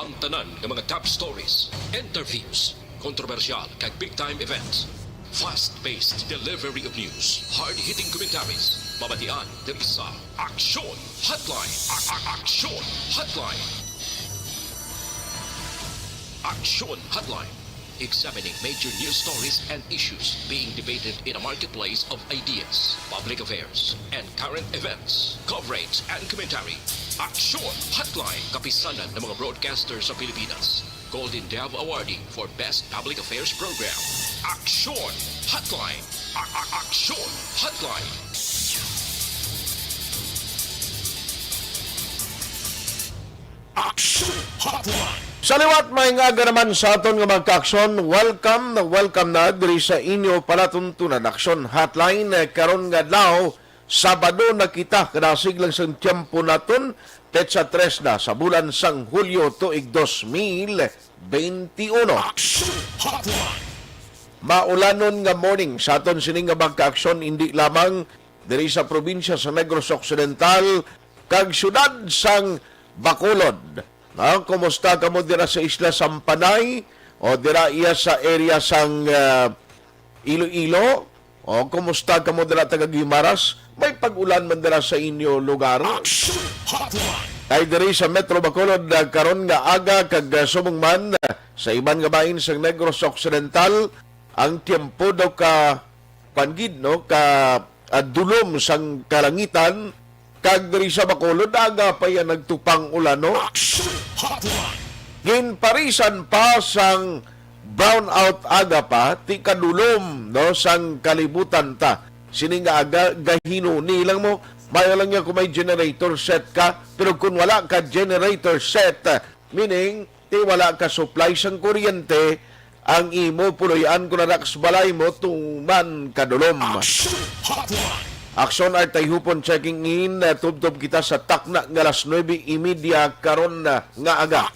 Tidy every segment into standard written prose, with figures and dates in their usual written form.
Ang tanan ng mga top stories, interviews, kontrobersyal kag big-time events. Fast-paced delivery of news, hard-hitting commentaries, babatian ng isa. Aksyon Hotline. Aksyon Hotline. Aksyon Hotline. Examining major news stories and issues being debated in a marketplace of ideas, public affairs, and current events. Coverage and commentary. Aksyon Hotline. Kapisanan ng mga broadcasters sa Pilipinas. Golden Dove Awardee for Best Public Affairs Program. Aksyon Hotline. Aksyon Hotline. Aksyon Hotline. Sa liwat may nga naman sa aton nga magka-aksyon, welcome na diri sa inyo palatuntunan Aksyon Hotline karon nga adlaw Sabado na kita kadasig lang sa tiyempo naton petsa 3 na sa bulan sang Hulyo tuig 2021. Aksyon Hotline. Maulanon nga morning sa aton sining nga magka-aksyon hindi lamang diri sa probinsya sa Negros Occidental kag syudad sang Bacolod. Kumusta ka mo dira sa Isla Sampanay o dira iya sa area sang Iloilo o kumusta ka mo dira taga Guimaras? May pag-ulan man dira sa inyo lugar? Ay diri sa Metro Bacolod karon nga aga kag subong man sa iban nga bahin sang Negros Occidental ang tiempo daw ka pangid no ka dulom sang kalangitan kag diri sa Bacolod aga pa yan nagtupang ulan no. Ginparisan pa sang brownout aga pa ti kadulom no sang kalibutan ta. Sini nga aga gahino ni lang mo mayo lang niya kung may generator set ka pero kung wala ka generator set meaning ti wala ka supply sang kuryente ang imo puloyan ko na balay mo tuman kadulom. Aksyon ay Tayhopon checking in. Tubtob kita sa takna nga alas 9:30 karon nga aga.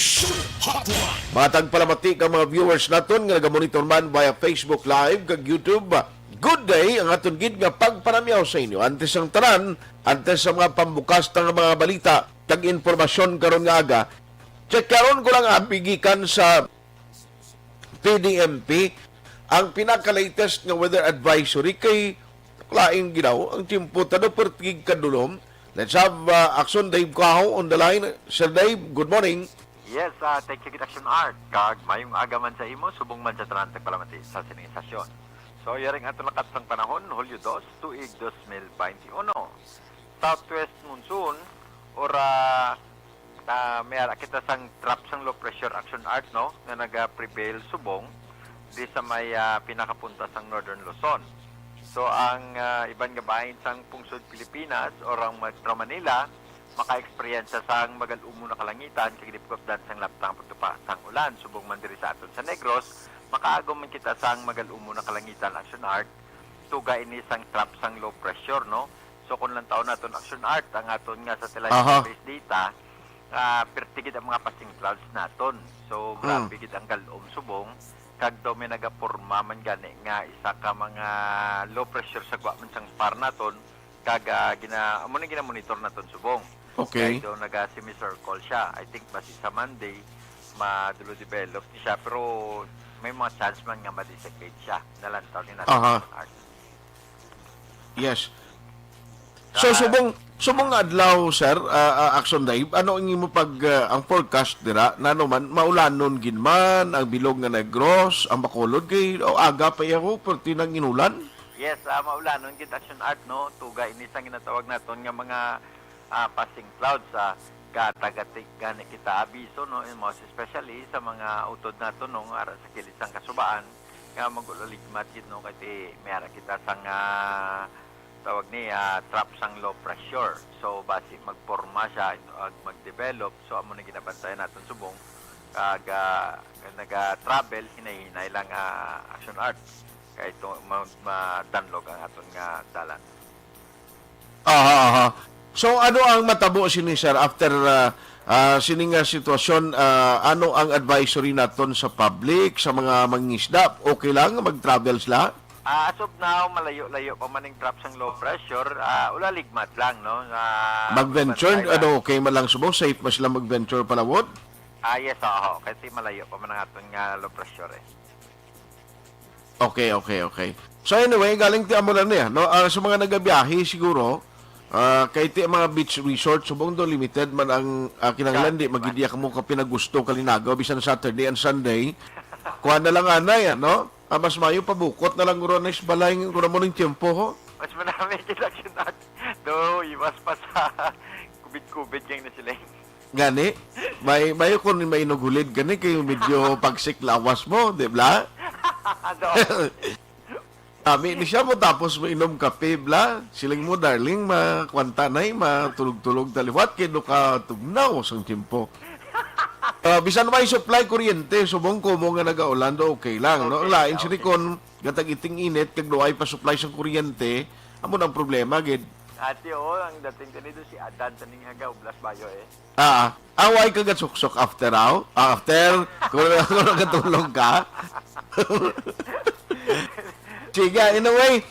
Matag palamati ka mga viewers naton nga nagamonitor man via Facebook Live kag YouTube. Good day ang aton gid nga pagpanamyaw sa inyo. Antes ang tanan, antes sa mga pambukas ng mga balita, tag informasyon karon nga aga. Check karon ko lang apigikan sa PDMP ang pinaka-latest nga weather advisory kay laing ginaw ang timpo tado pertigig kadulom. Let's have Aksyon Dave Kaho on the line. Sir Dave, good morning. Yes, thank you, Aksyon Art. Kag mayong aga man sa imo, subong man sa tanan palamati sa sining istasyon. So, yaring ato lakat sang panahon, Hulyo 2, tuig 2021. Southwest monsoon, ora mayara kita sang trap sang low pressure Aksyon Art, no, na naga-prevail subong di sa may pinakapunta sang Northern Luzon. So, ang iban nga bahin sang pungsod Pilipinas o ang Metro Manila, maka-experience sang magal-umo na kalangitan, kagidipkopdan sang laptang pagtupa sang ulan, subong man diri sa aton sa Negros, makaagom man kita sang magal-umo na kalangitan, Aksyon Art, tuga ini sang trap sang low pressure, no? So, kung lang taon naton Aksyon Art, ang aton nga sa telescope data, pertigid ang mga passing clouds naton. So, grabe gid ang galom subong, kag daw may nagaporma man gani nga isa ka mga low pressure sa gwa man sang par naton kag amo na gina-monitor naton subong. Okay. Kaya daw naga-semicircle siya. I think basi sa Monday madulo develop siya pero may mga chance man nga ma-dissipate siya. Nalantaw ni natin. Yes. So subong adlaw sir, Aksyon Dave, ano ang imo pag ang forecast dira nano man maulanon gid man ang bilog nga Negros, ang Bacolod kay aga pa yaho perti nang inulan? Yes, maulanon gid Aksyon Art no, tuga ini sang ginatawag naton nga mga passing clouds katagatik gani kita abiso no, most especially sa mga utod naton no ara sa kilid sang kasubaan nga maguloligmat gid no kay mayara kita sang tawag ni trap sang low pressure. So basi magporma siya mag-develop. So amo na ginabantayan naton subong kag naga-travel hinay-hinay lang Aksyon Art kay ito madanlog ang aton nga dalan. So ano ang matabo sini sir after sining sitwasyon, ano ang advisory naton sa public, sa mga mangingisda? Okay lang mag-travel sila? As of now, malayo-layo pa maning trap sang low pressure, ulaligmat lang, no? Mag-venture, okay man lang subong, safe ba sila mag-venture palawod? Yes, oo. Kasi malayo pa man ang aton nga low pressure eh. Okay. So anyway, galing ti amo lang niya, no? Sa mga nagabiyahe siguro, kay ti mga beach resort subong do limited man ang kinahanglan di magidiya kamo ka pinagusto kalinagaw bisan Saturday and Sunday. Kuha na lang anay, no? Mas mayo pabukot na lang guro na isbalay guro mo ning tiempo ho. Mas marami Aksyon Art. Do, iwas pa sa kubit-kubit yung na sila. Gani, may ko ni may inugulid gani kay medyo pagsiklawas mo, di ba? Do. Ni siya mo tapos mainom kape, bla. Siling mo, darling, makwanta na matulog-tulog taliwat kay do ka tugnaw sang timpo. Bisan may supply kuryente, subong ko mo nga nag-Orlando, okay lang, no? Ang lain siya kon gatag iting init, kag doay pa supply sa kuryente, amo ang problema, gid. Ate, ang dating kanito si Adan taning agaw, Blas Bayo eh. Away ka gatsuksok after after, kung katulog ka. Sige, in a way,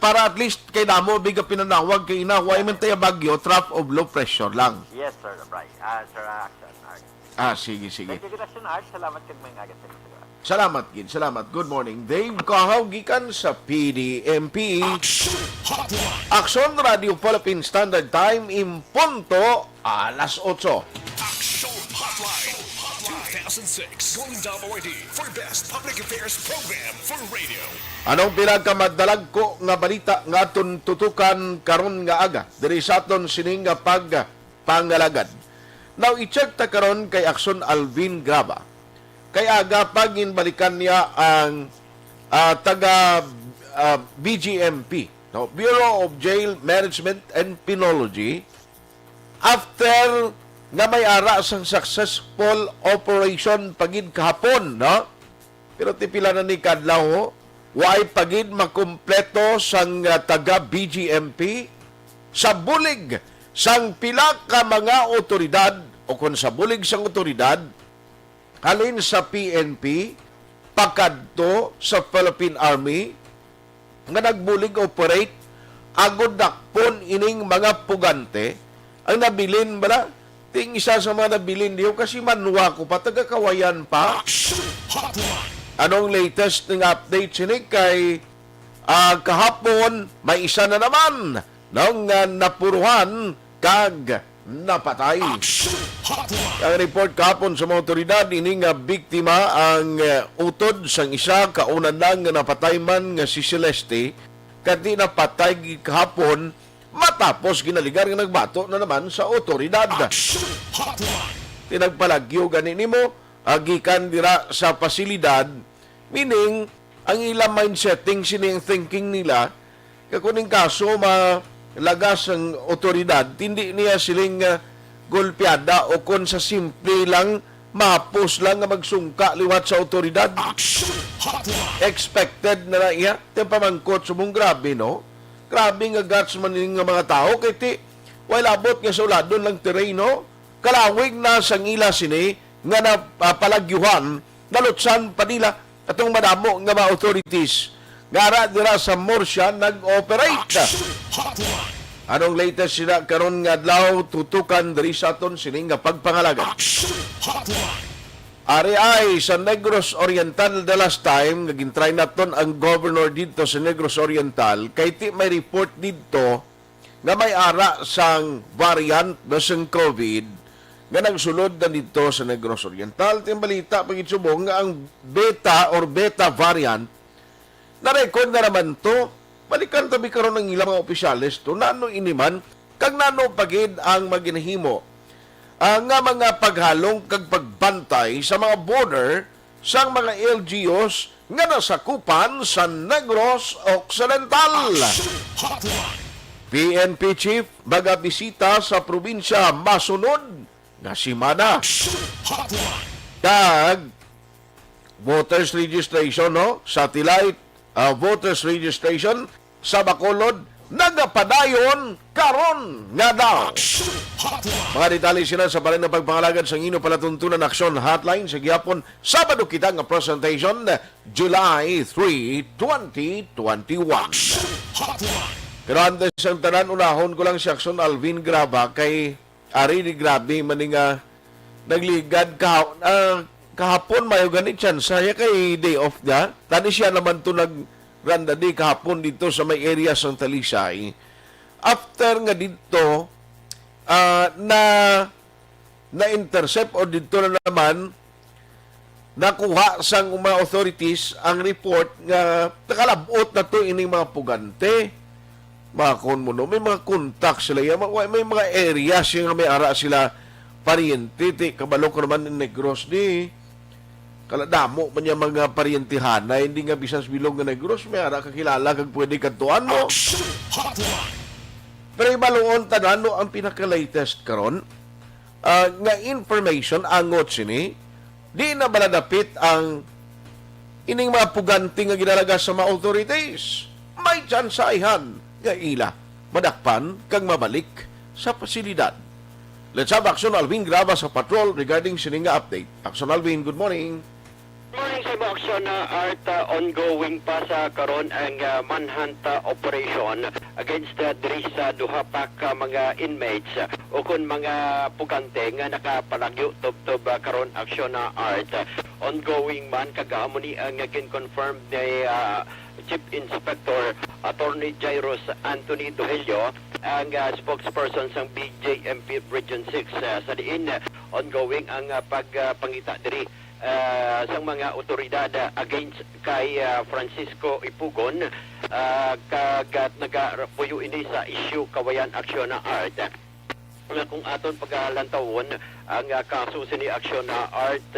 para at least kay damo, biga pinanawag kay inaway man tayo bagyo, trough of low pressure lang. Yes, sir, right. Sir Aksyon Art. Sige. Thank you, Aksyon Art. Salamat kag may agat sa inyo. Salamat, Gid. Salamat. Good morning. Dave Kahaw, gikan sa PDMP. Aksyon Radio Philippine Standard Time, impunto, alas 8. Aksyon Hotline 2006 Golden WD for Best Public Affairs Program for Radio. Anong pinagkamadalag ko nga balita nga aton tutukan karon nga aga diri sa aton sining nga pangalagad. Now i-check ta karon kay Aksyon Alvin Graba. Kay aga paginbalikan niya ang taga BGMP, no? Bureau of Jail Management and Penology, after nga may ara sang successful operation pagid kahapon, no? Pero tipila na ni kadlaw, why pagid makumpleto sang taga BGMP sa bulig sang pila ka mga otoridad o kung sa bulig sang otoridad halin sa PNP pakadto sa Philippine Army nga nagbulig operate agod dakpon ining mga pugante ang nabilin bala ting isa sa mga nabilin diyo kasi manwa ko pa taga Kawayan pa. Anong latest ng update sini kay kahapon may isa na naman nang napuruhan kag napatay. Ang report kahapon sa mga otoridad, ining biktima ang utod sang isa, kaunan lang nga napatay man nga si Celeste, kadi napatay kahapon, matapos ginaligar nga nagbato na naman sa otoridad. Tinagpalagyo ganin mo, agikan dira sa pasilidad, meaning, ang ilang mindsetting, sining thinking nila, kakuning kaso, lagas ang otoridad, hindi niya siling golpeada o kung sa simple lang, mahapos lang nga magsungka liwat sa otoridad. Expected na na iya. Yung pamangkot sumong grabe, no? Grabe nga guts man nga mga tao. Kaya ti, wala abot nga sa uladon lang terreno. Kalawig na sang ila sini nga napalagyuhan, nalutsan pa nila atong madamo nga mga authorities. Gara dira sa Morsya nag-operate. Anong latest sila karon nga adlaw tutukan diri sa aton sining nga pagpangalaga. Ari ay sa Negros Oriental the last time nagintry naton ang governor dito sa Negros Oriental kay ti may report dito nga may ara sang variant na sang COVID nga nagsulod na dito sa Negros Oriental. Tiyang balita pagitsubong nga ang beta or beta variant na-record na naman to, balikan tabi karon ng ilang mga opisyalis to, nano iniman, kag nano pagid ang maginahimo. Nga mga paghalong kag pagbantay sa mga border sang mga LGUs nga nasakupan sa Negros Occidental. PNP Chief bagabisita sa probinsya masunod nga simana. Kag voters registration, no? Satellite voters registration sa Bacolod nagapadayon karon nga daw. Mga detalye sila sa balay ng pagpangalagad sa ino palatuntunan Aksyon Hotline sa gihapon Sabado kita nga presentation July 3, 2021. Pero antes ang tanan, unahon ko lang si Aksyon Alvin Graba kay Ari di grabe maninga nagligad kahapon mayo ganit chance saya kay day off niya. Tani siya naman to nagranda di kahapon dito sa may areas ng Talisay. After nga dito na intercept o dito na naman nakuha sang mga authorities ang report nga nakalabot na to ining mga pugante. Makon mo no, may mga contact sila, may mga areas yung may ara sila pariente, kabalo ko naman ng Negros di kaladamo man yung mga parientihan na hindi nga bisas bilog nga Negros, may ara kakilala kag pwede kantuan mo. Pero ibalungon tanano ang pinaka-latest karon nga information angot sini di na baladapit ang ining mga puganti nga ginalaga sa mga authorities. May tsansaihan nga ila madakpan kag mabalik sa pasilidad. Let's have Aksyon Alvin graba sa patrol regarding sining nga update. Aksyon Alvin, good morning. Morning sa Aksyon Art, ongoing pa sa karon ang manhunt operation against diri sa duha pa ka mga inmates o kun mga pugante nga nakapalagyo tubtob karon Aksyon Art. Ongoing man kagaamuni ang confirmed ni Chief Inspector Attorney Jairus Anthony Dohelio, ang spokesperson sa BJMP Region 6. Sa diin, ongoing ang pagpangita diri sa mga otoridad against kay Francisco Ipugon kagat nagapuyo ini sa issue kawayan Aksyon Art. Kung aton paglalantawon ang kaso sini Aksyon Art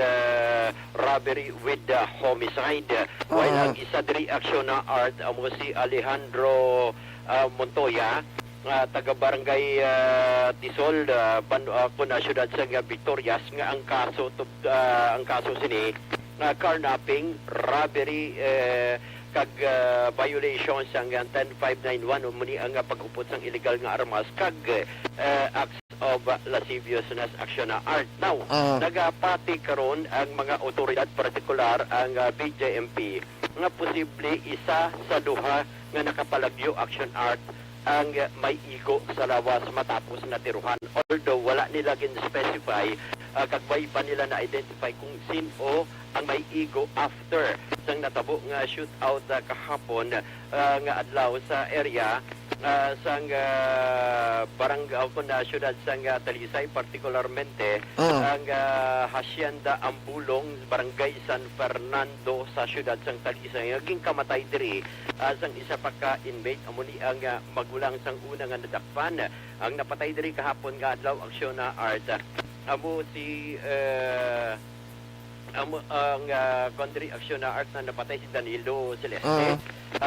robbery with homicide, while ang isa diri Aksyon Art amo si Alejandro Montoya, taga barangay Tisol, kuna syudad sa Victorias, nga ang kaso sini carnapping, robbery, kag violations ang 10591 muni ang pag-upot sang illegal nga armas kag acts of lasciviousness Aksyon Art. Now, nagapati karon ang mga otoridad, partikular ang BJMP, nga posible isa sa duha nga nakapalagyo Aksyon Art ang may igo sa lawas matapos na tiruhan. Although wala nila gin-specify, kagway pa nila na-identify kung sino ang may igo after sang natabo nga shootout kahapon nga adlaw sa area sang barangay o na syudad sang Talisay, partikularmente ang Hacienda Ambulong, barangay San Fernando sa syudad sang Talisay. Naging kamatay diri sang isa pa ka inmate amuni ang magulang sang una nga nadakpan. Ang napatay diri kahapon nga adlaw Aksyon Art amo si ang country Aksyon Art na napatay si Danilo Celeste.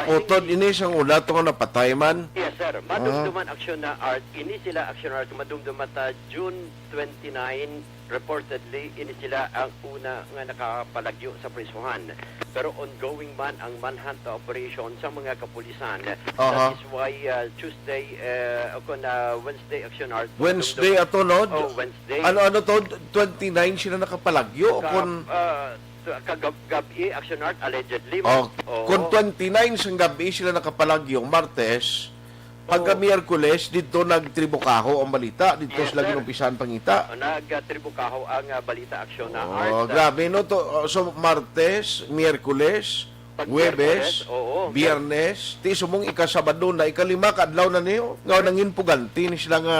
Utod ini sang ulat nga napatay man. Yes sir, madumduman Aksyon Art, ini sila Aksyon Art madumduman ta June 29, reportedly ini sila ang una nga nakapalagyo sa prisuhan. Pero ongoing man ang manhunt operation sa mga kapulisan. That is why Tuesday Wednesday Aksyon Art. Wednesday ato no? Oh, Wednesday. Ano to 29 sila nakapalagyo kun kagabi Aksyon Art allegedly. Kung 29 sang gabi sila nakapalagyo Martes, pagka Miyerkules dito nagtribukaho ang balita dito sila ginumpisahan pangita. Nagtribukaho ang balita Aksyon Art. Grabe no to. So Martes, Miyerkules, Huwebes, Biyernes, ti sumong ikasabado na ikalima kadlaw na niyo. Ngaw nangin puganti ni sila nga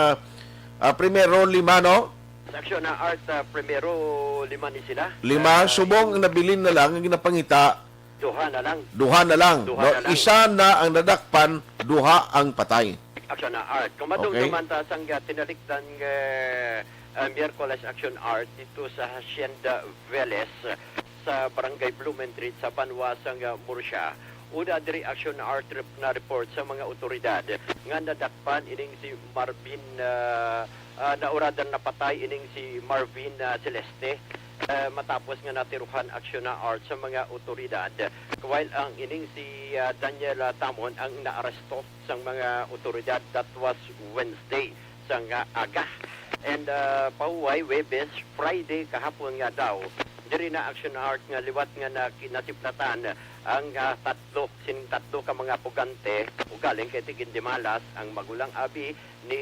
primero lima no. Aksyon Art primero lima ni sila. Lima subong nabilin na lang ang ginapangita. Duha na lang. Isa na ang nadakpan, duha ang patay. Aksyon Art. Kung madumduman ta sang tinalikdan Miyerkules Aksyon Art dito sa Hacienda Veles sa Barangay Blumentritt sa Banwasang Murcia. Una diri Aksyon Art na report sa mga otoridad nga nadakpan ining si Marvin nauradan na patay ining si Marvin Celeste matapos nga natiruhan Aksyon Art sa mga otoridad, while ang ining si Daniel Tamon ang naaresto sa mga otoridad. That was Wednesday sang aga. And pauway Webes, Friday kahapon nga daw diri na Aksyon Art nga liwat nga nasiplatan ang tatlo ka mga pugante ugaling kay Tigin de Malas, ang magulang abi ni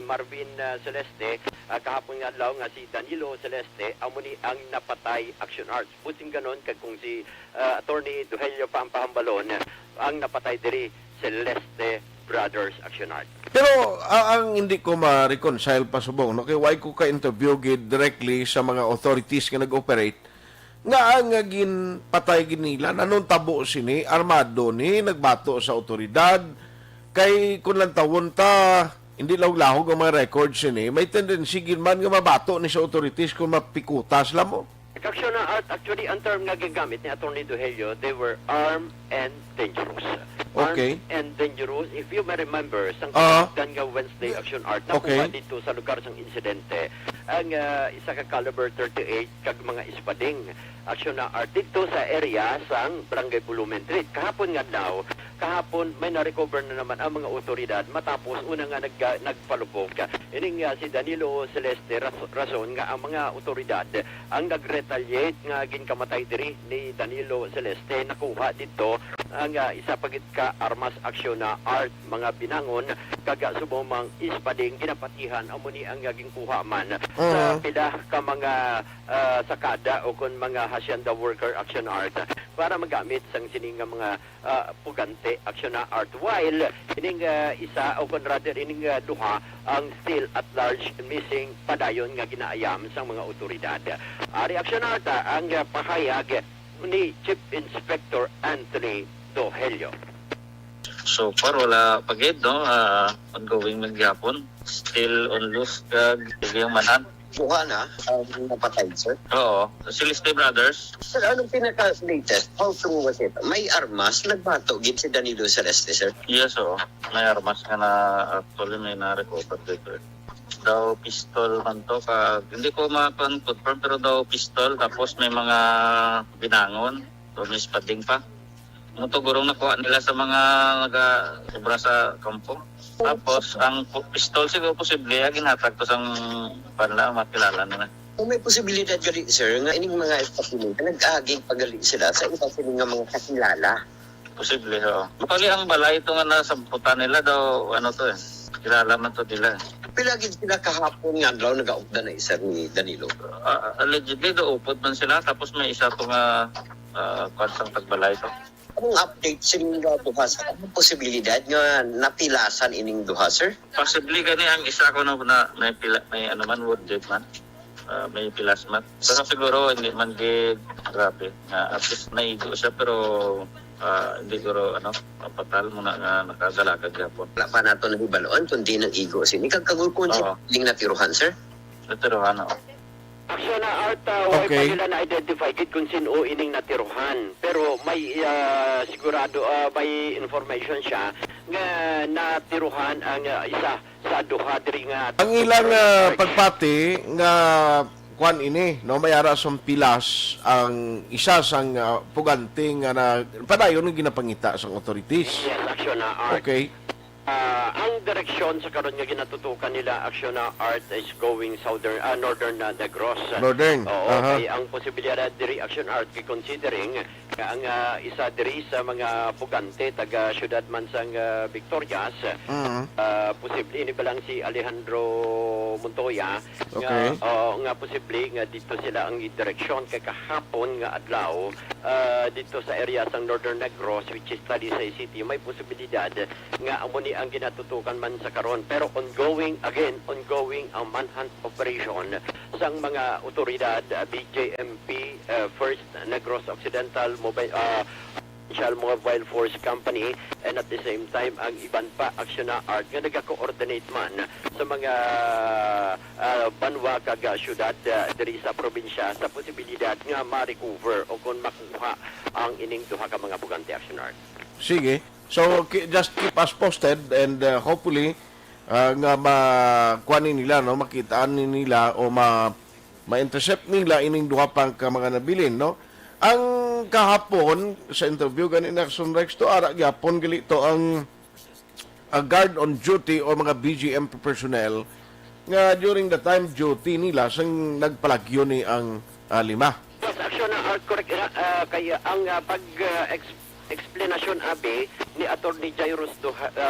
Marvin Celeste kahapon nga law nga si Danilo Celeste amo ni ang napatay Aksyon Arts. Buting ganon kag kung si Attorney Duhelio Pampahambalon ang napatay diri Celeste Brothers Aksyon Arts. Pero ang hindi ko ma-reconcile pa subong, no? Kaya why ko ka-interview gid directly sa mga authorities nga nag-operate nga ang patay gid nila nanon tabo sini armado ni nagbato sa otoridad kay kun lang tawon ta hindi lahog ang mga records sini may tendency gid man nga mabato ni sa authorities kung mapikutas lang mo. Aksyon Art, actually, ang term nga gigamit ni Atty. Duhelio, they were armed and dangerous. Okay. Armed and dangerous. If you may remember, sang nga Wednesday Aksyon Art, nakuha dito sa lugar sang insidente, ang isa ka caliber 38 kag mga ispading Aksyon Art dito sa area sang Barangay Bulumen Street. Kahapon nga daw, may na-recover na naman ang mga otoridad matapos una nga nagpalubog. Ining si Danilo Celeste rason nga ang mga otoridad ang nag-retaliate nga ginkamatay diri ni Danilo Celeste nakuha dito ang isa pagit ka armas Aksyon Art mga binangon kaga subomang ispading ginapatihan amo ni ang ginkuha man sa pila ka mga sakada o kon mga hacienda worker Aksyon Art para magamit sang sining nga mga pugante Aksyon Art while ining isa o kon rather ining duha ang still at large missing padayon nga ginaayam sang mga otoridad. Ari Aksyon Art ang pahayag ni Chief Inspector Anthony Duhelio. So far wala pagid no ongoing magyapon still on loose kag yung manhan. Buha na ang napatay, sir. Oo, Celeste Brothers. Sir, anong pinaka-latest? How true was it? May armas, nagbato gid si Danilo Celeste, sir. Yes, may armas nga na actually may na-recover dito. Daw pistol man to hindi ko ma-confirm pero daw pistol tapos may mga binangon o may spading pa. Muto gurong nakuha nila sa mga nag-obra sa kampo. Tapos ang pistol siguro posible ginhatag to sang panla makilala nila. Kung may posibilidad gali, sir, nga ining mga establishment nag-aging pagali sila sa iba sila nga mga kakilala. Posible, oo. Makali ang balay ito nga nasamputan nila daw ano to kilala man to nila. Pilagid sila kahapon nga daw nag-aupda na isa ni Danilo. Allegedly do upod man sila tapos may isa to nga kwansang tagbalay to. Anong update sa ining duha, sir? Anong posibilidad nga napilasan ining duha, sir? Possibly gani ang isa ko na may ano man wounded man. May pilas man. Pero siguro hindi man gid grabe. At least naigo siya pero hindi siguro patal mo na nga nakadalagad yapon. Wala pa nato nahibaloan kundi ng igo sini kagkagulkon siya ling natiruhan, sir. Natiruhan Aksyon Art, why pa nila na-identify kung sino ining natiruhan. Pero may sigurado, may information siya nga natiruhan ang isa sa duha diri nga. Ang ilang pagpati nga kwan ini no mayara som pilas ang isa sang pugante nga na padayon nga ginapangita sang authorities. Yes, Aksyon Art. Okay. Ang direksyon sa karon nga ginatutukan nila Aksyon Art is going northern Negros. Northern. Oo, kay ang posibilidad diri Aksyon Art considering ang isa diri sa mga pugante taga syudad man sang Victorias. Posible ini ba lang si Alejandro Montoya nga posible nga dito sila ang direksyon kay kahapon nga adlaw dito sa area sang Northern Negros which is Talisay City may posibilidad nga amo ni ang ginatutukan man sa karon pero ongoing ang manhunt operation sang mga otoridad BJMP First Negros Occidental Mobile Force Company and at the same time ang iban pa Aksyon Art nga nagakoordinate man sa mga banwa kag syudad diri sa probinsya sa posibilidad nga ma-recover o kung makuha ang ining duha ka mga bugante Aksyon Art. Sige. So just keep us posted and hopefully nga makuhanin nila no makitaan nila o ma-intercept nila ining duha pang ka mga nabilin no. Ang kahapon sa interview ganina sa Rex to ara gyapon gali to ang guard on duty o mga BGM personnel nga during the time duty nila sang nagpalagyo ni ang lima. Yes, Aksyon Art correct kaya ang pag explanation abi ni Attorney Jairus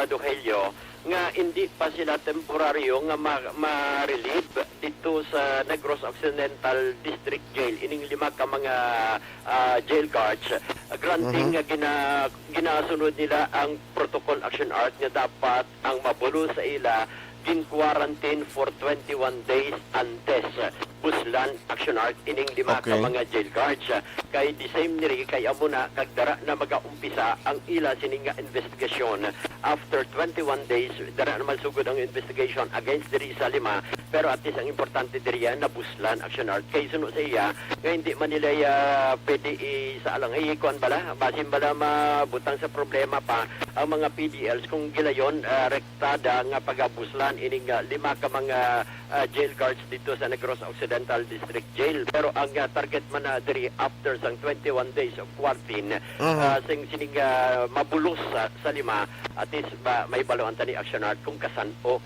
Duhelio nga hindi pa sila temporaryo nga ma-relieve dito sa Negros Occidental District Jail ining 5 ka mga jail guards. Granting nga ginasunod nila ang Protocol Action Act nga dapat ang mabulo sa ila gin-quarantine for 21 days antes Buslan Action Art ining 5 ka mga jail guards. Kay the same niri kay amo na kagdara na magaumpisa ang ila sining nga investigasyon. After 21 days, dara naman sugod ang investigation against diri sa 5. Pero at least ang importante diri na Buslan Action Art. Kay suno sa iya, nga hindi man nila pwede sa alang kuan bala, basin bala mabutang sa problema pa ang mga PDLs kung gilayon rektada nga pagabuslan ining 5 ka mga jail guards dito sa Negros Occidental District Jail. Pero ang target man na diri after sang 21 days of quarantine sing sining mabulos sa 5 at least may baluan tani action art kung kasan o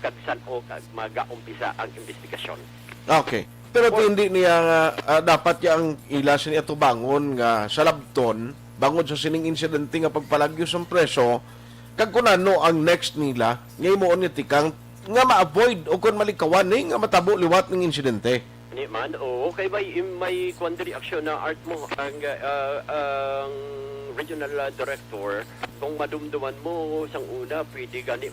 magaumpisa ang investigasyon. Okay. Pero hindi niya dapat yang ilasin niya bangon nga sa labton, bangon sa sining insidente nga pagpalagyo sa preso, kag kunano ang next nila, ngay mo ni tikang nga ma-avoid o kung malikawan nga matabo liwat ng insidente. Ni man, kay may quandary action na art mo ang regional director kung madumduman mo sang una pwede gani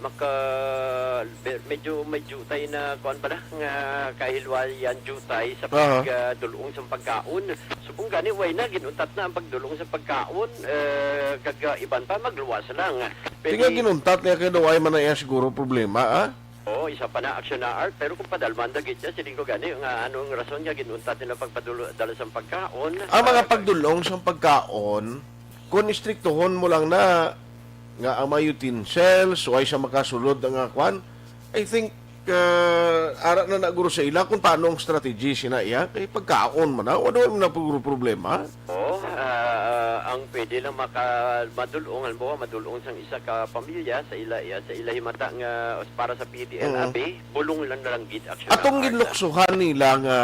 medyo may jutay na kuan pala nga kahilwayan jutay sa pagdulong sa pagkaon. So kung gani way na ginuntat na ang pagdulong sa pagkaon kag iban pa magluwas lang. Tinga ginuntat niya kay daw ay manaya siguro problema isa pa na action na art pero kung padalman dagit siya siling ko gani nga anong rason niya ginuntat nila pagpadala sa pagkaon. Ang mga pagdulong sa pagkaon kung istriktohon mo lang na nga ang mga utensils o ay siya makasulod ang kwan, I think ara na naguro sa ila kung paano ang strategy sinaiya kay pagkaon man na wala na problema. Ang pwede lang madulong madulong sang isa ka pamilya sa ila himata nga para sa PDL-AB bulong lang na lang gid action. Atong ginluksuhan nila nga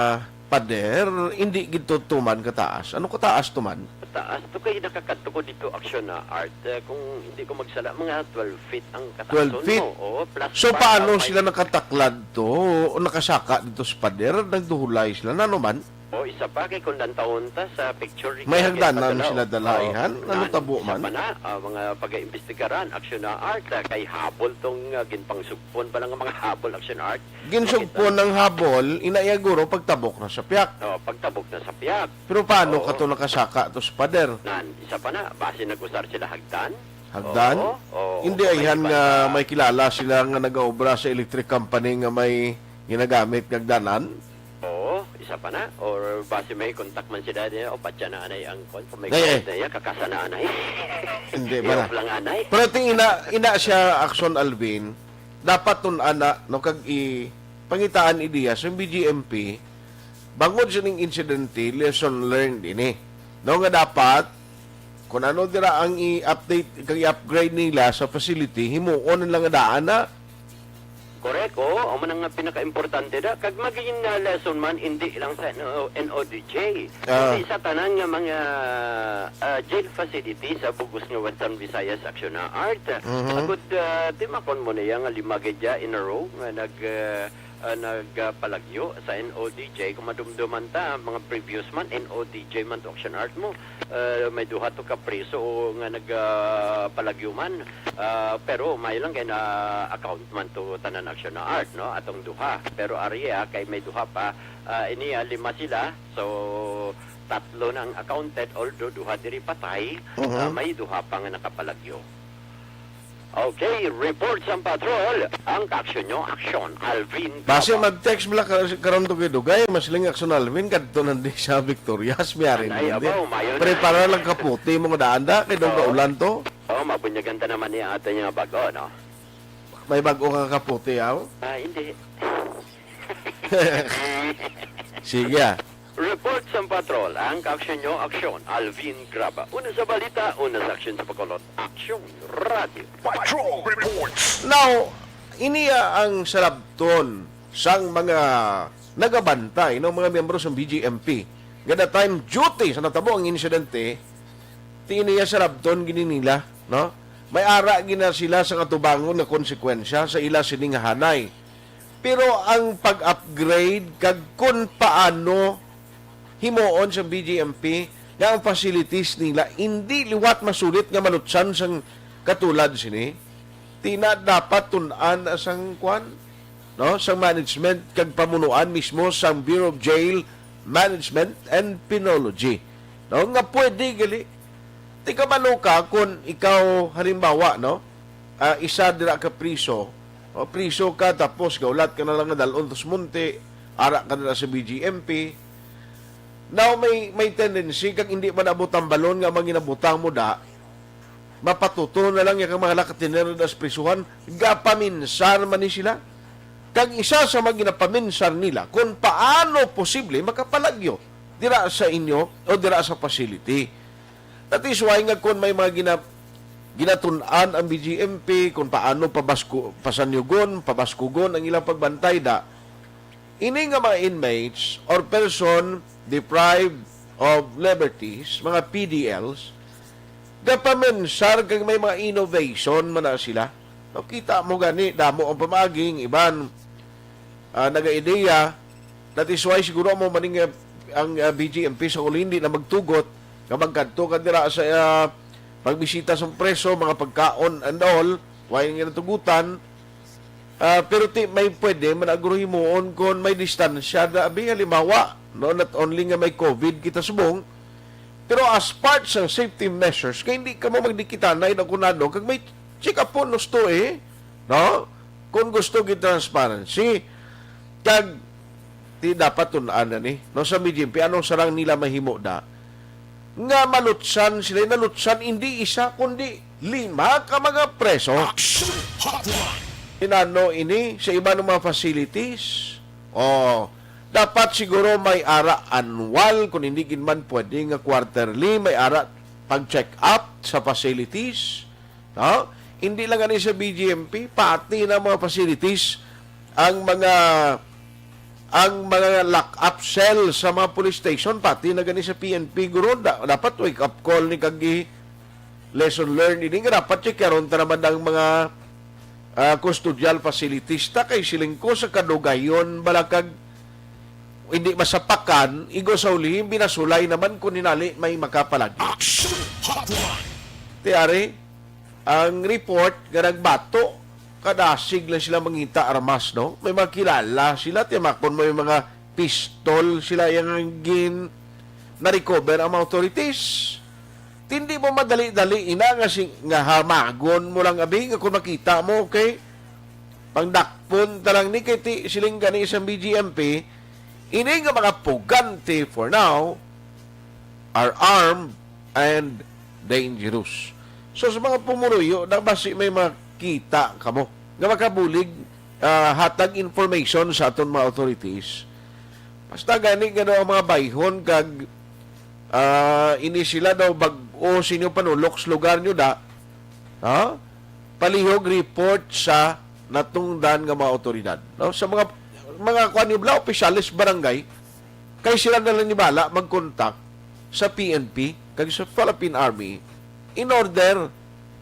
pader hindi gid tuman kataas. Ano kataas tuman? Taas to kay nakakadto ko dito action na art kung hindi ko magsala mga 12 feet ang kataas 12 feet? mo. Plus So paano sila nakataklad to o nakasaka dito sa pader nagduhulay sila na naman? Isa pa kay kung taon ta sa picture may hagdanan sila dalaihan ano tabo man? Isa pa na mga pag-iimbestigaran action na art kay habol tong ginpangsugpon pa lang ang mga habol action art. Ginsugpon ng habol inayaguro pagtabok na sa piyak. Pagtabok na sa piyak. Pero paano ka to nakasaka to sa pader? Isa pa na base nag-usar sila hagdan. Hagdan? Hindi ayhan nga may kilala sila nga nagaobra sa electric company nga may ginagamit ngagdanan? Isa pa na or base may contact man sila o patya na anay ang may kakasa na anay. Hindi ba na? Lang anay. Pero ting ina siya Aksyon Alvin dapat tun ana no kag pangitaan ideya sa BGMP bangod sa ning incidente lesson learned ini. No nga dapat kung ano dira ang i-update kag i-upgrade nila sa facility himuon lang nga daan na. Correct, ang manang pinaka-importante na, kag magiging lesson man, hindi lang sa NODJ. Hindi sa tanan nga mga jail facility sa Bugos nga Western Visayas Action na Art. Agud, timakon mo na yan nga 5 gadya in a row nga nagpalagyo sa NODJ. Kung madumduman ta, mga previous man, NODJ man to action art mo. May duha to ka preso o nga nagpalagyo man. Pero may lang kay na account man to tanan action na art, no? Atong duha. Pero area kay may duha pa. Iniya, 5 sila. So, 3 na ang accounted, although duha diri patay. May duha pa nga nakapalagyo. Okay, report sa patrol. Ang aksyon nyo, aksyon, Alvin. Base mag-text mo lang karon to kay Dugay, masling aksyon Alvin, kadto nandi sa Victorias, miyari Ay, naman mayon. Prepara lang kaputi mo nga daanda, kay doon kaulan to. Mabunyagan ta naman niya ato niya bago, no? May bago ka kaputi, Hindi. Sige, Report sa patrol. Ang aksyon nyo, aksyon, Alvin Graba. Una sa balita, una sa aksyon sa pagkulot. Aksyon, radio. Patrol reports. Now, iniya ang salabton sang mga nagabantay no mga miyembro sa BGMP. Gada time duty sa natabo ang insidente, iniya salabton gini nila, no? may ara gina sila sa katubangon na konsekwensya sa ila sining hanay. Pero ang pag-upgrade kag kung paano himuon sa BGMP nga ang facilities nila hindi liwat masulit nga manutsan sang katulad sini, tina dapat tun-an asang kwan, no, sang management kag pamunuan mismo sang Bureau of Jail Management and Penology, no, nga pwede gali ti kabalo ka kung ikaw halimbawa, no, isa dira ka priso, o priso ka tapos gaulat ka na lang nga dalon tos monte, ara ka na sa BGMP. Now may tendency kag hindi man abot ang balon nga manginabutang mo da, mapatuto na lang yung mga lakatinero das prisuhan, gapaminsan man ni sila. Kag isa sa mga ginapaminsan nila kung paano posible makapalagyo dira sa inyo o dira sa facility. That is why nga kung may mga ginatunan ang BGMP kung paano pasanyugon, pabaskugon ang ilang pagbantay da, ini nga mga inmates or person deprived of liberties, mga PDLs, gapamensar kag may mga innovation man na sila. No, kita mo gani, damo ang pamaging, iban naga-ideya, that is why siguro mo maning ang BGMP sa hindi na magtugot, kapag kadto ka dira sa pagbisita sa preso, mga pagkaon and all, why nga natugutan, pero may pwede managruhi moon kung may distansya na abi halimbawa, no, not only nga may COVID kita subong, pero as part sa safety measures, kaya hindi ka mo magdikitanay na kunado, kag may check up po gusto no, kung gusto gid transparency, kag di dapat tunaan na ni, no, sa BGMP, anong sarang nila mahimo da, nga malutsan sila, nalutsan hindi isa kundi 5 ka mga preso. Inano ini sa iba ng mga facilities. Dapat siguro may ara annual, kung hindi man pwede nga quarterly, may ara pag-check up sa facilities. No? Hindi lang ani sa BGMP, pati na mga facilities, ang mga lock-up cell sa mga police station, pati na gani sa PNP, guro, dapat wake-up call ni kagi lesson learned. Hindi nga dapat check karon ta naman ang mga custodial facilities ta kay siling ko sa kadugayon balakag hindi masapakan, igo sa ulihim, binasulay naman kung ninali may makapalagi. Tiyari, ang report nga nagbato, kadasig lang sila mangita armas, no? May mga kilala sila, tiyamakon mo yung mga pistol sila yung na-recover ang mga authorities. Hindi mo madali-dali ina nga hamagon mo lang abi, nga kung makita mo, okay? Pangdakpon talang ni kiti siling gani isang BGMP, ini nga mga pugante for now are armed and dangerous. So sa mga pumuruyo, nabasi may makita kamo nga makabulig hatag information sa aton mga authorities. Basta gani nga ang mga bayhon kag ini sila daw bag-o sinyo panuloks lugar nyo da, palihog report sa natungdan nga mga otoridad. No? Sa mga kanibla, opisyalis barangay, kay sila na lang nibala mag-contact sa PNP, kag sa Philippine Army, in order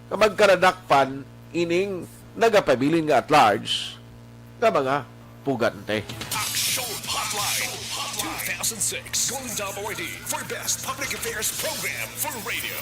na magkaradakpan ining nagapabilin nga at large nga mga pugante. Aksyon Hotline 2006 Golden Dove Award for Best Public Affairs Program for Radio.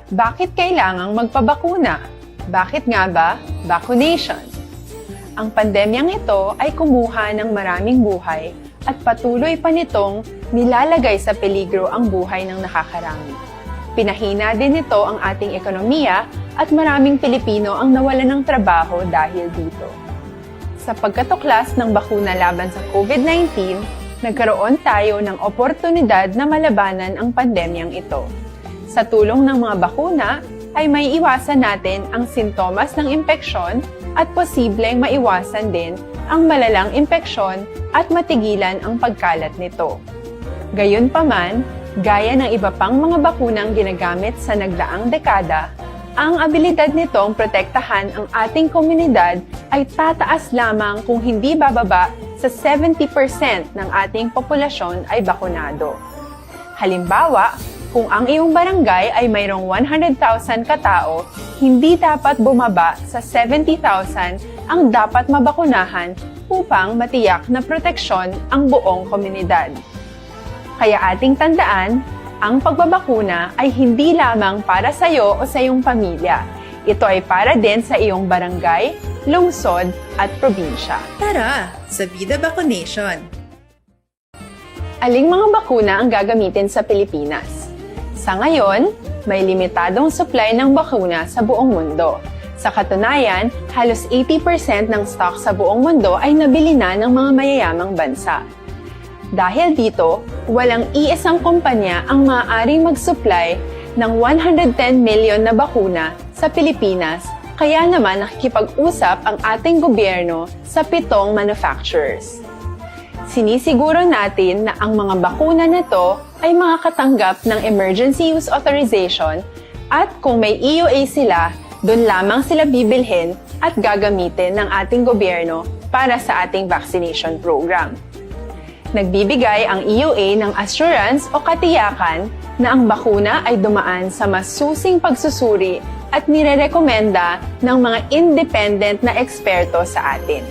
Bakit kailangang magpabakuna? Bakit nga ba vaccination? Ang pandemyang ito ay kumuha ng maraming buhay at patuloy pa nitong nilalagay sa peligro ang buhay ng nakakarami. Pinahina din nito ang ating ekonomiya at maraming Pilipino ang nawalan ng trabaho dahil dito. Sa pagkatuklas ng bakuna laban sa COVID-19, nagkaroon tayo ng oportunidad na malabanan ang pandemyang ito. Sa tulong ng mga bakuna, ay may iwasan natin ang sintomas ng impeksyon at posibleng maiwasan din ang malalang impeksyon at matigilan ang pagkalat nito. Gayunpaman, Gaya ng iba pang mga bakunang ginagamit sa nagdaang dekada, ang abilidad nitong protektahan ang ating komunidad ay tataas lamang kung hindi bababa sa 70% ng ating populasyon ay bakunado. Halimbawa, kung ang iyong barangay ay mayroong 100,000 katao, hindi dapat bumaba sa 70,000 ang dapat mabakunahan upang matiyak na proteksyon ang buong komunidad. Kaya ating tandaan, ang pagbabakuna ay hindi lamang para sa iyo o sa iyong pamilya. Ito ay para din sa iyong barangay, lungsod at probinsya. Tara, sa Vida Vaccination! Aling mga bakuna ang gagamitin sa Pilipinas? Sa ngayon, may limitadong supply ng bakuna sa buong mundo. Sa katunayan, halos 80% ng stock sa buong mundo ay nabili na ng mga mayayamang bansa. Dahil dito, walang iisang kumpanya ang maaaring mag-supply ng 110 million na bakuna sa Pilipinas, kaya naman nakikipag-usap ang ating gobyerno sa 7 manufacturers. Sinisiguro natin na ang mga bakuna na to ay makakatanggap ng Emergency Use Authorization at kung may EUA sila, doon lamang sila bibilhin at gagamitin ng ating gobyerno para sa ating vaccination program. Nagbibigay ang EUA ng assurance o katiyakan na ang bakuna ay dumaan sa masusing pagsusuri at nirerekomenda ng mga independent na eksperto sa atin.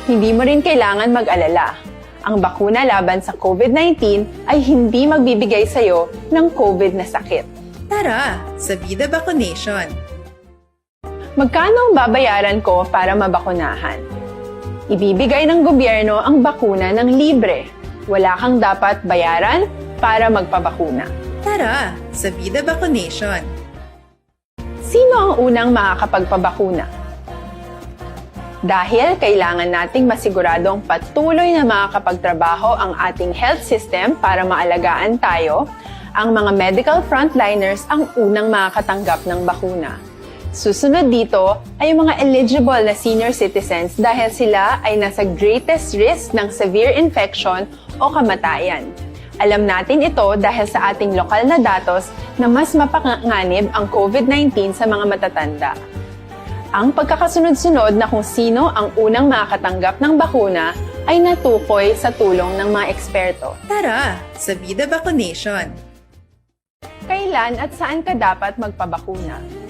Hindi mo rin kailangan mag-alala. Ang bakuna laban sa COVID-19 ay hindi magbibigay sa iyo ng COVID na sakit. Tara, sa Vida Vaccination! Magkano ang babayaran ko para mabakunahan? Ibibigay ng gobyerno ang bakuna ng libre. Wala kang dapat bayaran para magpabakuna. Tara, sa Vida Vaccination! Sino ang unang makakapagpabakuna? Dahil kailangan nating masiguradong patuloy na makakapagtrabaho ang ating health system para maalagaan tayo, ang mga medical frontliners ang unang makakatanggap ng bakuna. Susunod dito ay yung mga eligible na senior citizens dahil sila ay nasa greatest risk ng severe infection o kamatayan. Alam natin ito dahil sa ating lokal na datos na mas mapanganib ang COVID-19 sa mga matatanda. Ang pagkakasunod-sunod na kung sino ang unang makakatanggap ng bakuna ay natukoy sa tulong ng mga eksperto. Tara, sa Vida Vaccination! Kailan at saan ka dapat magpabakuna?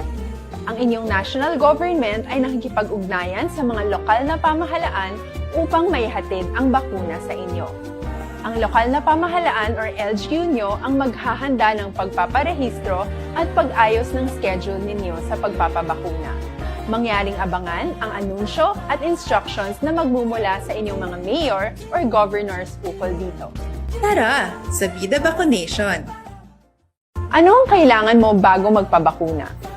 Ang inyong national government ay nakikipag-ugnayan sa mga lokal na pamahalaan upang maihatid ang bakuna sa inyo. Ang lokal na pamahalaan or LGU nyo ang maghahanda ng pagpaparehistro at pag-ayos ng schedule ninyo sa pagpapabakuna. Mangyaring abangan ang anunsyo at instructions na magmumula sa inyong mga mayor or governors ukol dito. Tara, sa Vida Vaccination! Ano ang kailangan mo bago magpabakuna?